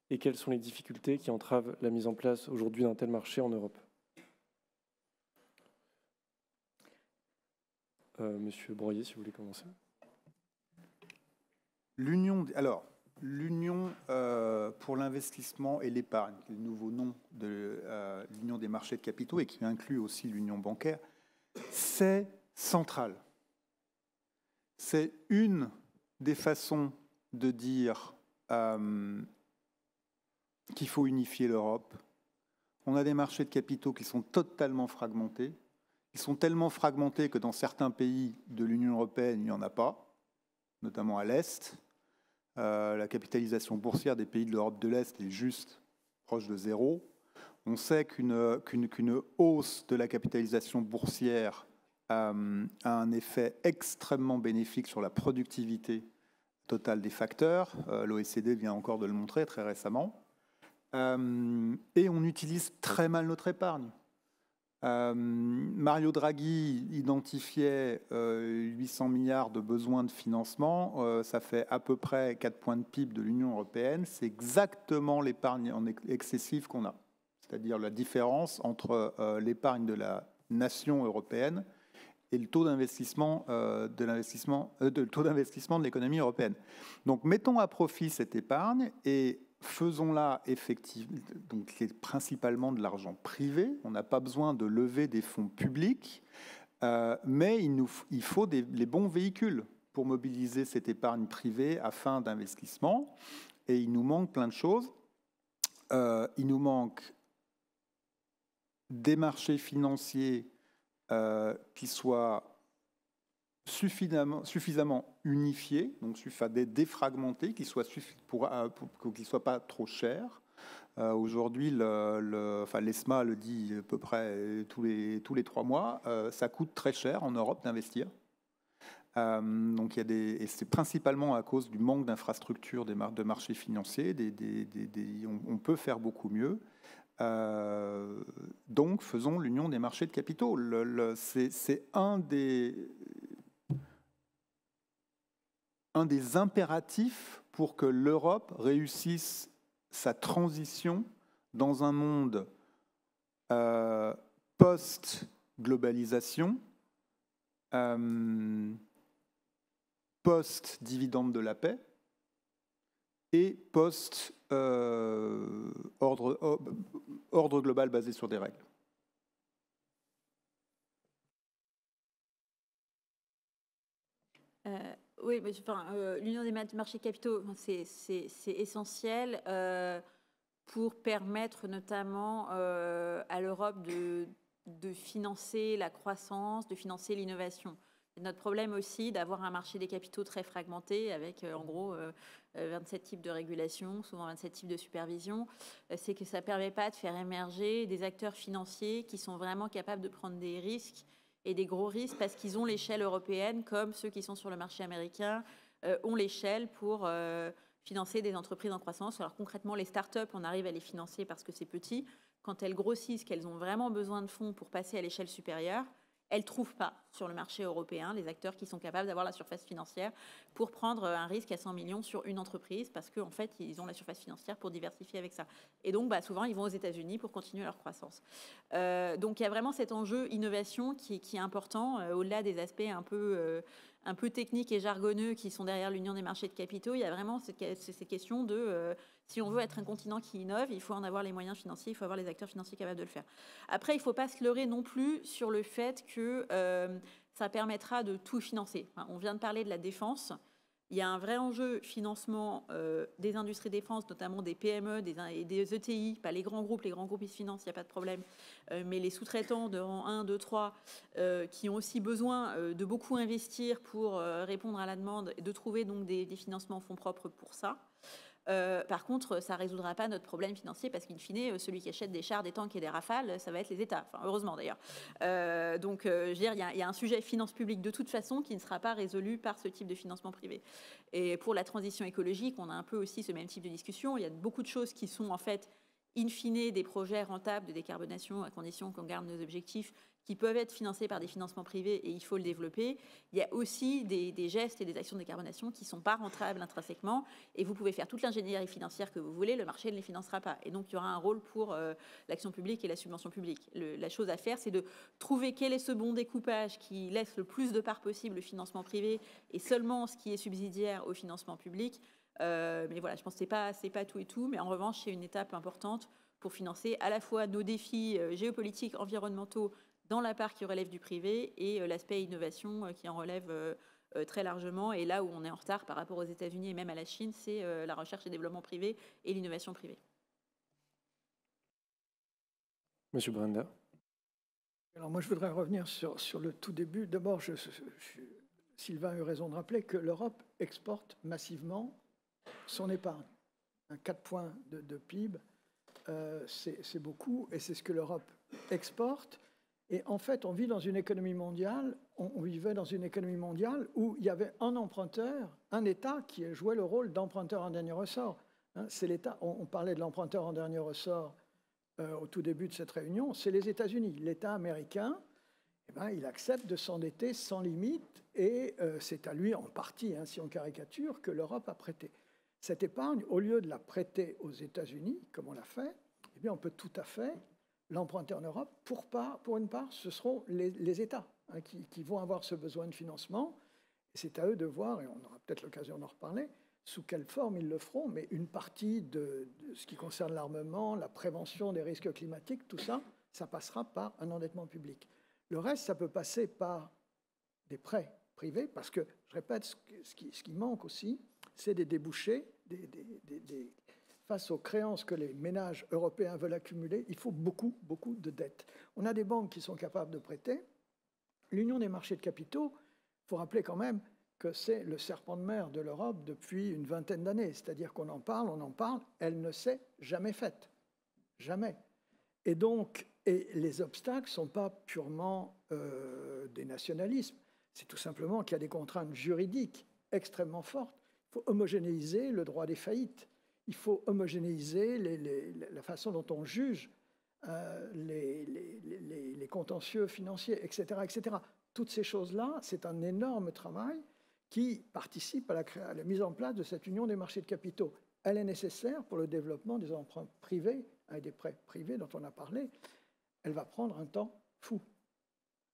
et quelles sont les difficultés qui entravent la mise en place aujourd'hui d'un tel marché en Europe? Monsieur Broyer, si vous voulez commencer. L'Union pour l'investissement et l'épargne, qui est le nouveau nom de l'Union des marchés de capitaux et qui inclut aussi l'Union bancaire, c'est central. C'est une des façons de dire qu'il faut unifier l'Europe. On a des marchés de capitaux qui sont totalement fragmentés. Ils sont tellement fragmentés que dans certains pays de l'Union européenne, il n'y en a pas, notamment à l'Est. La capitalisation boursière des pays de l'Europe de l'Est est juste proche de zéro. On sait qu'une hausse de la capitalisation boursière a un effet extrêmement bénéfique sur la productivité totale des facteurs. L'OECD vient encore de le montrer très récemment. Et on utilise très mal notre épargne. Mario Draghi identifiait 800 milliards de besoins de financement. Ça fait à peu près 4 points de PIB de l'Union européenne. C'est exactement l'épargne excessive qu'on a. C'est-à-dire la différence entre l'épargne de la nation européenne et le taux d'investissement de l'économie européenne. Donc mettons à profit cette épargne et faisons-la effectivement, donc c'est principalement de l'argent privé. On n'a pas besoin de lever des fonds publics, mais il faut les bons véhicules pour mobiliser cette épargne privée à fin d'investissement. Et il nous manque plein de choses. Il nous manque des marchés financiers qui soient suffisamment unifiés, donc défragmentés, qui soient pour qu'ils ne soient pas trop chers. Aujourd'hui, l'ESMA le dit à peu près tous les 3 mois, ça coûte très cher en Europe d'investir. Donc et c'est principalement à cause du manque d'infrastructures de marchés financiers. On peut faire beaucoup mieux. Donc, faisons l'union des marchés de capitaux. C'est un des impératifs pour que l'Europe réussisse sa transition dans un monde post-globalisation, post-dividende de la paix et post-ordre global basé sur des règles. Oui, mais l'union des marchés de capitaux, c'est essentiel pour permettre notamment à l'Europe de financer la croissance, de financer l'innovation. C'est notre problème aussi d'avoir un marché des capitaux très fragmenté avec en gros 27 types de régulation, souvent 27 types de supervision. C'est que ça ne permet pas de faire émerger des acteurs financiers qui sont vraiment capables de prendre des risques et des gros risques parce qu'ils ont l'échelle européenne, comme ceux qui sont sur le marché américain ont l'échelle pour financer des entreprises en croissance. Alors concrètement, les startups, on arrive à les financer parce que c'est petit. Quand elles grossissent, qu'elles ont vraiment besoin de fonds pour passer à l'échelle supérieure, elles ne trouvent pas sur le marché européen les acteurs qui sont capables d'avoir la surface financière pour prendre un risque à 100 millions sur une entreprise parce qu'en fait, ils ont la surface financière pour diversifier avec ça. Et donc, souvent, ils vont aux États-Unis pour continuer leur croissance. Donc, il y a vraiment cet enjeu innovation qui est important, au-delà des aspects un peu techniques et jargonneux qui sont derrière l'union des marchés de capitaux. Il y a vraiment ces questions de... si on veut être un continent qui innove, il faut en avoir les moyens financiers, il faut avoir les acteurs financiers capables de le faire. Après, il ne faut pas se leurrer non plus sur le fait que ça permettra de tout financer. On vient de parler de la défense. Il y a un vrai enjeu financement des industries défense, notamment des PME et des ETI, pas les grands groupes. Les grands groupes, ils se financent, il n'y a pas de problème. Mais les sous-traitants de rang 1, 2, 3, qui ont aussi besoin de beaucoup investir pour répondre à la demande et de trouver donc des financements en fonds propres pour ça. Par contre, ça ne résoudra pas notre problème financier parce qu'in fine, celui qui achète des chars, des tanks et des rafales, ça va être les États. Enfin, heureusement d'ailleurs. Donc, je veux dire, il y a un sujet finance publique de toute façon qui ne sera pas résolu par ce type de financement privé. Et pour la transition écologique, on a un peu aussi ce même type de discussion. Il y a beaucoup de choses qui sont en fait in fine des projets rentables de décarbonation à condition qu'on garde nos objectifs qui peuvent être financés par des financements privés et il faut le développer. Il y a aussi des gestes et des actions de décarbonation qui ne sont pas rentables intrinsèquement et vous pouvez faire toute l'ingénierie financière que vous voulez, le marché ne les financera pas. Et donc, il y aura un rôle pour l'action publique et la subvention publique. La chose à faire, c'est de trouver quel est ce bon découpage qui laisse le plus de part possible le financement privé et seulement ce qui est subsidiaire au financement public. Mais voilà, je pense que c'est pas tout et tout, mais en revanche, c'est une étape importante pour financer à la fois nos défis géopolitiques, environnementaux, dans la part qui relève du privé et l'aspect innovation qui en relève très largement. Et là où on est en retard par rapport aux États-Unis et même à la Chine, c'est la recherche et développement privé et l'innovation privée. Monsieur Brenda. Alors moi, je voudrais revenir sur le tout début. D'abord, Sylvain a eu raison de rappeler que l'Europe exporte massivement son épargne. 4 points de PIB. c'est beaucoup, et c'est ce que l'Europe exporte. Et en fait, on vit dans une économie mondiale, on vivait dans une économie mondiale où il y avait un emprunteur, un État qui jouait le rôle d'emprunteur en dernier ressort. Hein, c'est l'État. On parlait de l'emprunteur en dernier ressort au tout début de cette réunion, c'est les États-Unis. L'État américain, eh ben, il accepte de s'endetter sans limite, et c'est à lui en partie, hein, si on caricature, que l'Europe a prêté. Cette épargne, au lieu de la prêter aux États-Unis, comme on l'a fait, eh bien, on peut tout à fait l'emprunter en Europe. Pour une part, ce seront les États, hein, qui vont avoir ce besoin de financement. Et c'est à eux de voir, et on aura peut-être l'occasion d'en reparler, sous quelle forme ils le feront, mais une partie de ce qui concerne l'armement, la prévention des risques climatiques, tout ça, ça passera par un endettement public. Le reste, ça peut passer par des prêts privés, parce que, je répète, ce qui manque aussi, c'est des débouchés, face aux créances que les ménages européens veulent accumuler, il faut beaucoup, beaucoup de dettes. On a des banques qui sont capables de prêter. L'union des marchés de capitaux, il faut rappeler quand même que c'est le serpent de mer de l'Europe depuis une vingtaine d'années. C'est-à-dire qu'on en parle, elle ne s'est jamais faite. Jamais. Et donc, les obstacles ne sont pas purement des nationalismes. C'est tout simplement qu'il y a des contraintes juridiques extrêmement fortes. Il faut homogénéiser le droit des faillites. Il faut homogénéiser la façon dont on juge les contentieux financiers, etc., etc. Toutes ces choses-là, c'est un énorme travail qui participe à la mise en place de cette union des marchés de capitaux. Elle est nécessaire pour le développement des emprunts privés et des prêts privés dont on a parlé. Elle va prendre un temps fou.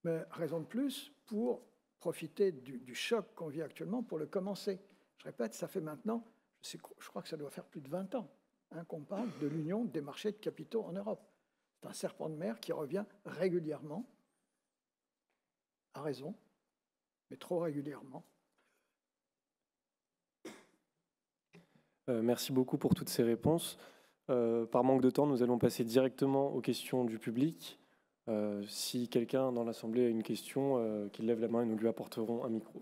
Mais raison de plus pour profiter du choc qu'on vit actuellement pour le commencer. Je répète, ça fait maintenant, je crois que ça doit faire plus de 20 ans hein, qu'on parle de l'union des marchés de capitaux en Europe. C'est un serpent de mer qui revient régulièrement, à raison, mais trop régulièrement. Merci beaucoup pour toutes ces réponses. Par manque de temps, nous allons passer directement aux questions du public. Si quelqu'un dans l'Assemblée a une question, qu'il lève la main et nous lui apporterons un micro.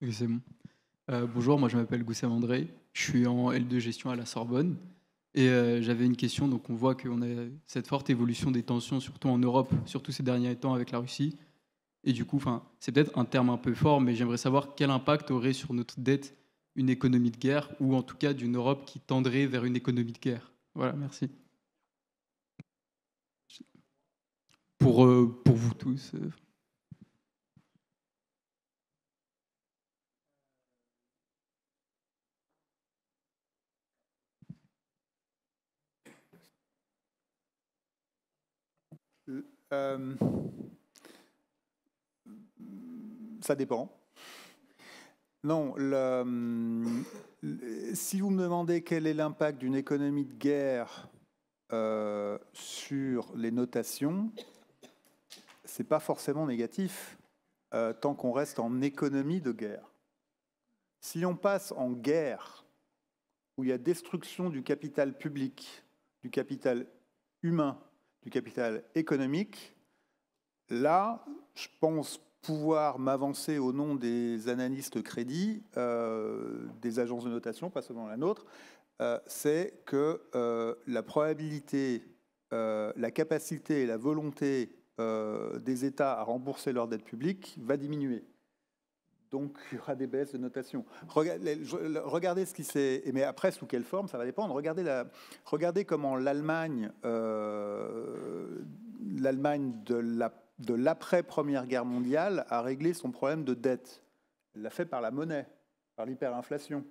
Oui, c'est bon. Bonjour, moi je m'appelle Goussam André, je suis en L2 gestion à la Sorbonne et j'avais une question. Donc on voit qu'on a cette forte évolution des tensions, surtout en Europe, surtout ces derniers temps avec la Russie. Et du coup, c'est peut-être un terme un peu fort, mais j'aimerais savoir quel impact aurait sur notre dette une économie de guerre, ou en tout cas d'une Europe qui tendrait vers une économie de guerre. Voilà, merci. Pour vous tous. Ça dépend. Non, si vous me demandez quel est l'impact d'une économie de guerre sur les notations, c'est pas forcément négatif tant qu'on reste en économie de guerre. Si on passe en guerre où il y a destruction du capital public, du capital humain, du capital économique, là, je pense pouvoir m'avancer au nom des analystes crédits, des agences de notation, pas seulement la nôtre, c'est que la probabilité, la capacité et la volonté des États à rembourser leur dette publique va diminuer. Donc, il y aura des baisses de notation. Regardez ce qui s'est... Mais après, sous quelle forme, ça va dépendre. Regardez comment l'Allemagne de l'après-Première Guerre mondiale a réglé son problème de dette. Elle l'a fait par la monnaie, par l'hyperinflation.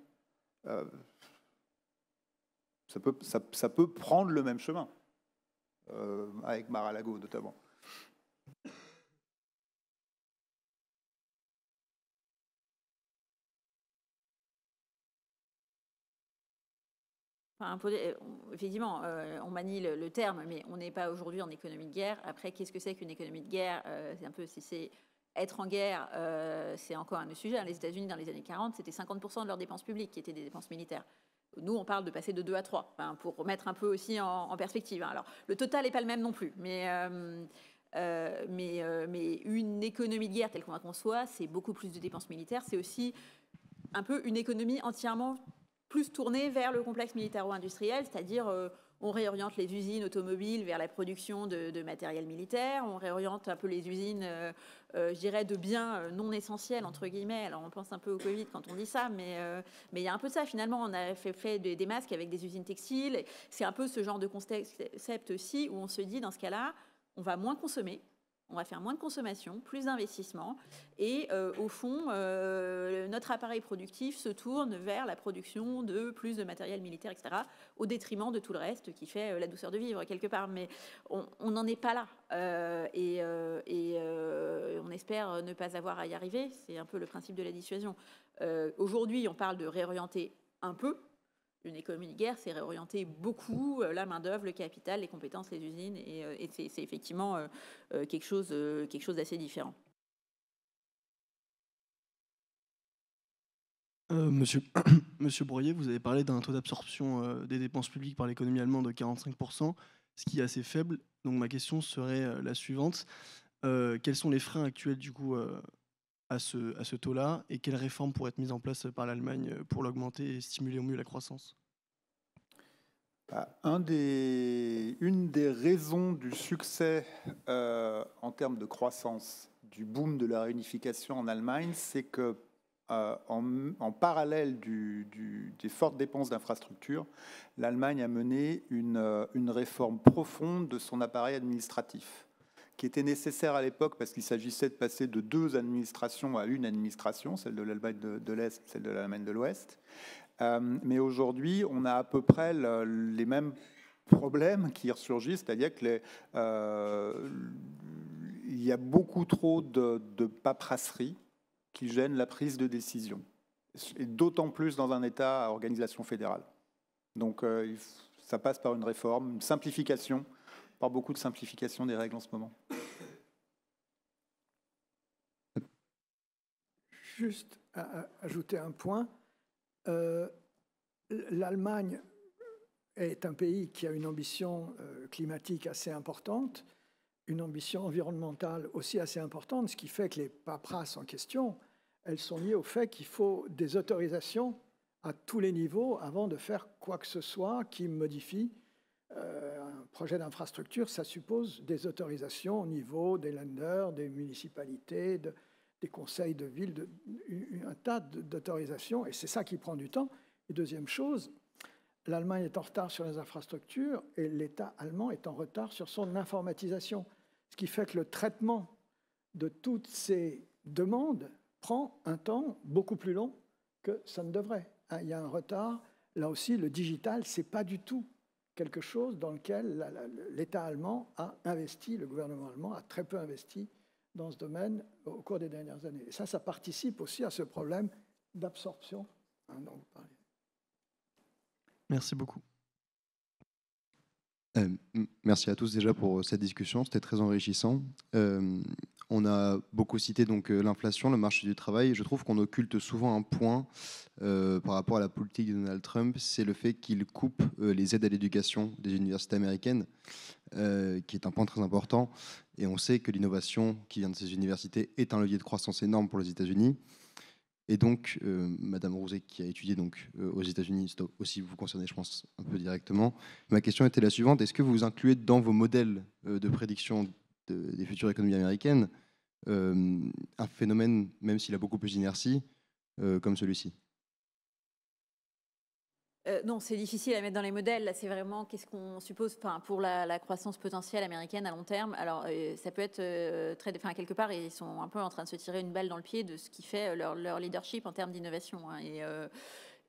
Ça peut prendre le même chemin, avec Mar-a-Lago notamment. Effectivement, on manie le terme, mais on n'est pas aujourd'hui en économie de guerre. Après, qu'est-ce que c'est qu'une économie de guerre? C'est un peu, si c'est être en guerre, c'est encore un autre sujet. Les États-Unis, dans les années 40, c'était 50% de leurs dépenses publiques qui étaient des dépenses militaires. Nous, on parle de passer de 2 à 3, pour remettre un peu aussi en perspective. Alors, le total n'est pas le même non plus, mais Mais une économie de guerre telle qu'on la conçoit, c'est beaucoup plus de dépenses militaires. C'est aussi un peu une économie entièrement plus tournée vers le complexe militaro-industriel, c'est-à-dire on réoriente les usines automobiles vers la production de matériel militaire, on réoriente un peu les usines, je dirais, de biens non essentiels, entre guillemets. Alors on pense un peu au Covid quand on dit ça, mais il y a un peu de ça. Finalement, on a fait des masques avec des usines textiles. C'est un peu ce genre de concept aussi où on se dit, dans ce cas-là, on va moins consommer. On va faire moins de consommation, plus d'investissement. Et au fond, notre appareil productif se tourne vers la production de plus de matériel militaire, etc., au détriment de tout le reste qui fait la douceur de vivre, quelque part. Mais on n'en est pas là. On espère ne pas avoir à y arriver. C'est un peu le principe de la dissuasion. Aujourd'hui, on parle de réorienter un peu. Une économie de guerre, c'est réorienter beaucoup la main-d'œuvre, le capital, les compétences, les usines, et c'est effectivement quelque chose d'assez différent. Monsieur Bourrier, vous avez parlé d'un taux d'absorption des dépenses publiques par l'économie allemande de 45%, ce qui est assez faible. Donc ma question serait la suivante. Quels sont les freins actuels du coup à ce taux-là, et quelles réformes pourraient être mises en place par l'Allemagne pour l'augmenter et stimuler au mieux la croissance? Une des raisons du succès en termes de croissance du boom de la réunification en Allemagne, c'est que en parallèle des fortes dépenses d'infrastructures, l'Allemagne a mené une réforme profonde de son appareil administratif, qui était nécessaire à l'époque parce qu'il s'agissait de passer de 2 administrations à une administration, celle de l'Allemagne de l'Est, celle de l'Allemagne de l'Ouest. Mais aujourd'hui, on a à peu près les mêmes problèmes qui ressurgissent, c'est-à-dire qu'il y a beaucoup trop de paperasserie qui gêne la prise de décision, et d'autant plus dans un État à organisation fédérale. Donc ça passe par une réforme, une simplification, par beaucoup de simplification des règles en ce moment. Juste à ajouter un point. L'Allemagne est un pays qui a une ambition climatique assez importante, une ambition environnementale aussi assez importante, ce qui fait que les paperasses en question, elles sont liées au fait qu'il faut des autorisations à tous les niveaux avant de faire quoi que ce soit qui modifie un projet d'infrastructure. Ça suppose des autorisations au niveau des Länder, des municipalités, des conseils de ville, un tas d'autorisations, et c'est ça qui prend du temps. Et deuxième chose, l'Allemagne est en retard sur les infrastructures et l'État allemand est en retard sur son informatisation, ce qui fait que le traitement de toutes ces demandes prend un temps beaucoup plus long que ça ne devrait. Il y a un retard. Là aussi, le digital, ce n'est pas du tout quelque chose dans lequel l'État allemand a investi, le gouvernement allemand a très peu investi dans ce domaine au cours des dernières années. Et ça participe aussi à ce problème d'absorption dont vous parlez. Merci beaucoup. Merci à tous déjà pour cette discussion, c'était très enrichissant. On a beaucoup cité donc l'inflation, le marché du travail. Je trouve qu'on occulte souvent un point par rapport à la politique de Donald Trump, c'est le fait qu'il coupe les aides à l'éducation des universités américaines, qui est un point très important. Et on sait que l'innovation qui vient de ces universités est un levier de croissance énorme pour les États-Unis. Et donc, Madame Rouzet, qui a étudié donc, aux États-Unis, ça doit aussi vous concerner, je pense, un peu directement. Ma question était la suivante. Est-ce que vous incluez dans vos modèles de prédiction des futures économies américaines un phénomène, même s'il a beaucoup plus d'inertie, comme celui-ci? Non, c'est difficile à mettre dans les modèles. Là, c'est vraiment qu'est-ce qu'on suppose pour la croissance potentielle américaine à long terme. Alors, ça peut être quelque part, ils sont un peu en train de se tirer une balle dans le pied de ce qui fait leur leadership en termes d'innovation. Hein,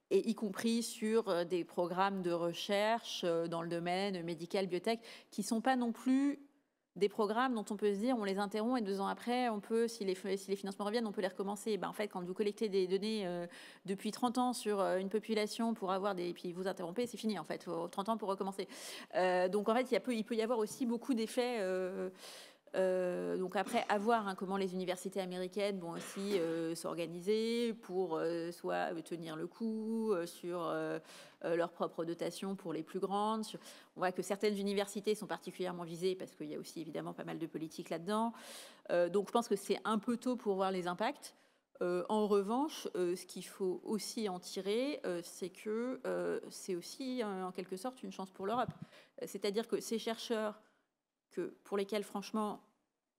et y compris sur des programmes de recherche dans le domaine médical, biotech, qui ne sont pas non plus des programmes dont on peut se dire on les interrompt et 2 ans après, on peut, si les financements reviennent, on peut les recommencer. En fait, quand vous collectez des données depuis 30 ans sur une population pour avoir et puis vous interrompez, c'est fini en fait, 30 ans pour recommencer. Donc en fait, il peut y avoir aussi beaucoup d'effets Donc après, à voir comment les universités américaines vont aussi s'organiser pour soit tenir le coup sur leur propre dotation pour les plus grandes. On voit que certaines universités sont particulièrement visées parce qu'il y a aussi évidemment pas mal de politique là-dedans. Donc je pense que c'est un peu tôt pour voir les impacts. En revanche, ce qu'il faut aussi en tirer, c'est que c'est aussi en quelque sorte une chance pour l'Europe. C'est-à-dire que ces chercheurs pour lesquels franchement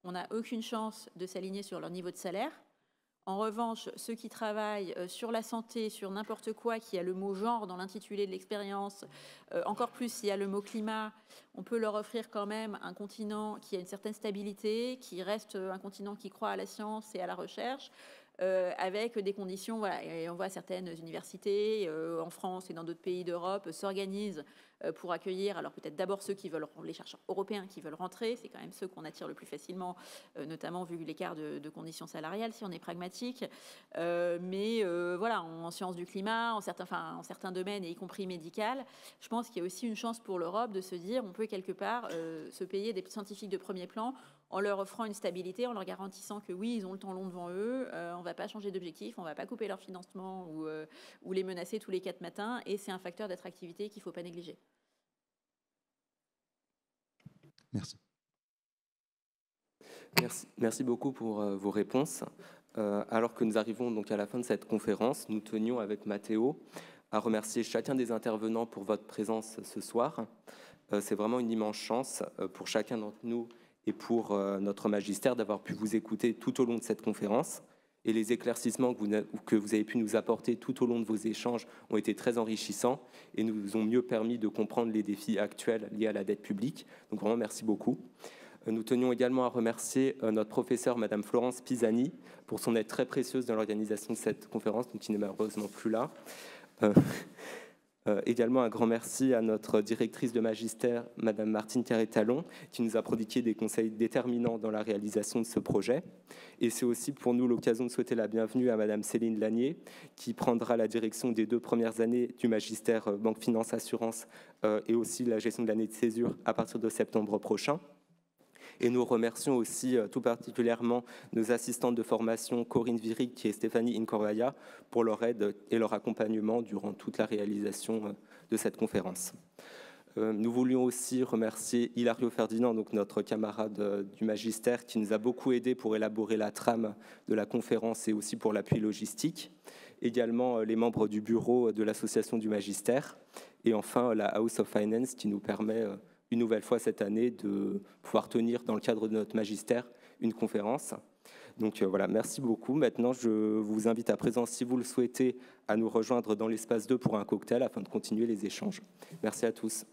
on n'a aucune chance de s'aligner sur leur niveau de salaire. En revanche, ceux qui travaillent sur la santé, sur n'importe quoi, qui a le mot genre dans l'intitulé de l'expérience, encore plus s'il y a le mot climat, on peut leur offrir quand même un continent qui a une certaine stabilité, qui reste un continent qui croit à la science et à la recherche, avec des conditions, voilà, et on voit certaines universités en France et dans d'autres pays d'Europe s'organisent pour accueillir, alors peut-être d'abord ceux qui veulent, les chercheurs européens qui veulent rentrer, c'est quand même ceux qu'on attire le plus facilement, notamment vu l'écart de conditions salariales, si on est pragmatique. Mais voilà, en sciences du climat, en certains domaines, et y compris médical, je pense qu'il y a aussi une chance pour l'Europe de se dire on peut quelque part se payer des scientifiques de premier plan en leur offrant une stabilité, en leur garantissant que oui, ils ont le temps long devant eux, on ne va pas changer d'objectif, on ne va pas couper leur financement ou les menacer tous les 4 matins, et c'est un facteur d'attractivité qu'il ne faut pas négliger. Merci. Merci beaucoup pour vos réponses. Alors que nous arrivons donc à la fin de cette conférence, nous tenions avec Mathéo à remercier chacun des intervenants pour votre présence ce soir. C'est vraiment une immense chance pour chacun d'entre nous et pour notre magistère d'avoir pu vous écouter tout au long de cette conférence. Et les éclaircissements que vous avez pu nous apporter tout au long de vos échanges ont été très enrichissants et nous ont mieux permis de comprendre les défis actuels liés à la dette publique. Donc vraiment, merci beaucoup. Nous tenions également à remercier notre professeure, Madame Florence Pisani, pour son aide très précieuse dans l'organisation de cette conférence, donc qui n'est malheureusement plus là. Également un grand merci à notre directrice de magistère, Madame Martine Carré-Talon, qui nous a prodigué des conseils déterminants dans la réalisation de ce projet. Et c'est aussi pour nous l'occasion de souhaiter la bienvenue à Madame Céline Lanier, qui prendra la direction des 2 premières années du magistère Banque Finance Assurance et aussi la gestion de l'année de césure à partir de septembre prochain. Et nous remercions aussi tout particulièrement nos assistantes de formation Corinne Viric et Stéphanie Incorvaya pour leur aide et leur accompagnement durant toute la réalisation de cette conférence. Nous voulions aussi remercier Hilario Ferdinand, donc notre camarade du magistère, qui nous a beaucoup aidé pour élaborer la trame de la conférence et aussi pour l'appui logistique. Également les membres du bureau de l'association du magistère. Et enfin la House of Finance qui nous permet une nouvelle fois cette année de pouvoir tenir dans le cadre de notre magistère une conférence. Donc voilà, merci beaucoup. Maintenant, je vous invite à présent, si vous le souhaitez, à nous rejoindre dans l'espace 2 pour un cocktail afin de continuer les échanges. Merci à tous.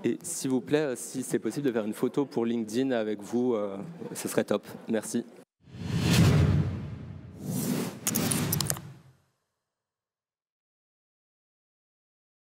Et s'il vous plaît, si c'est possible de faire une photo pour LinkedIn avec vous, ce serait top. Merci.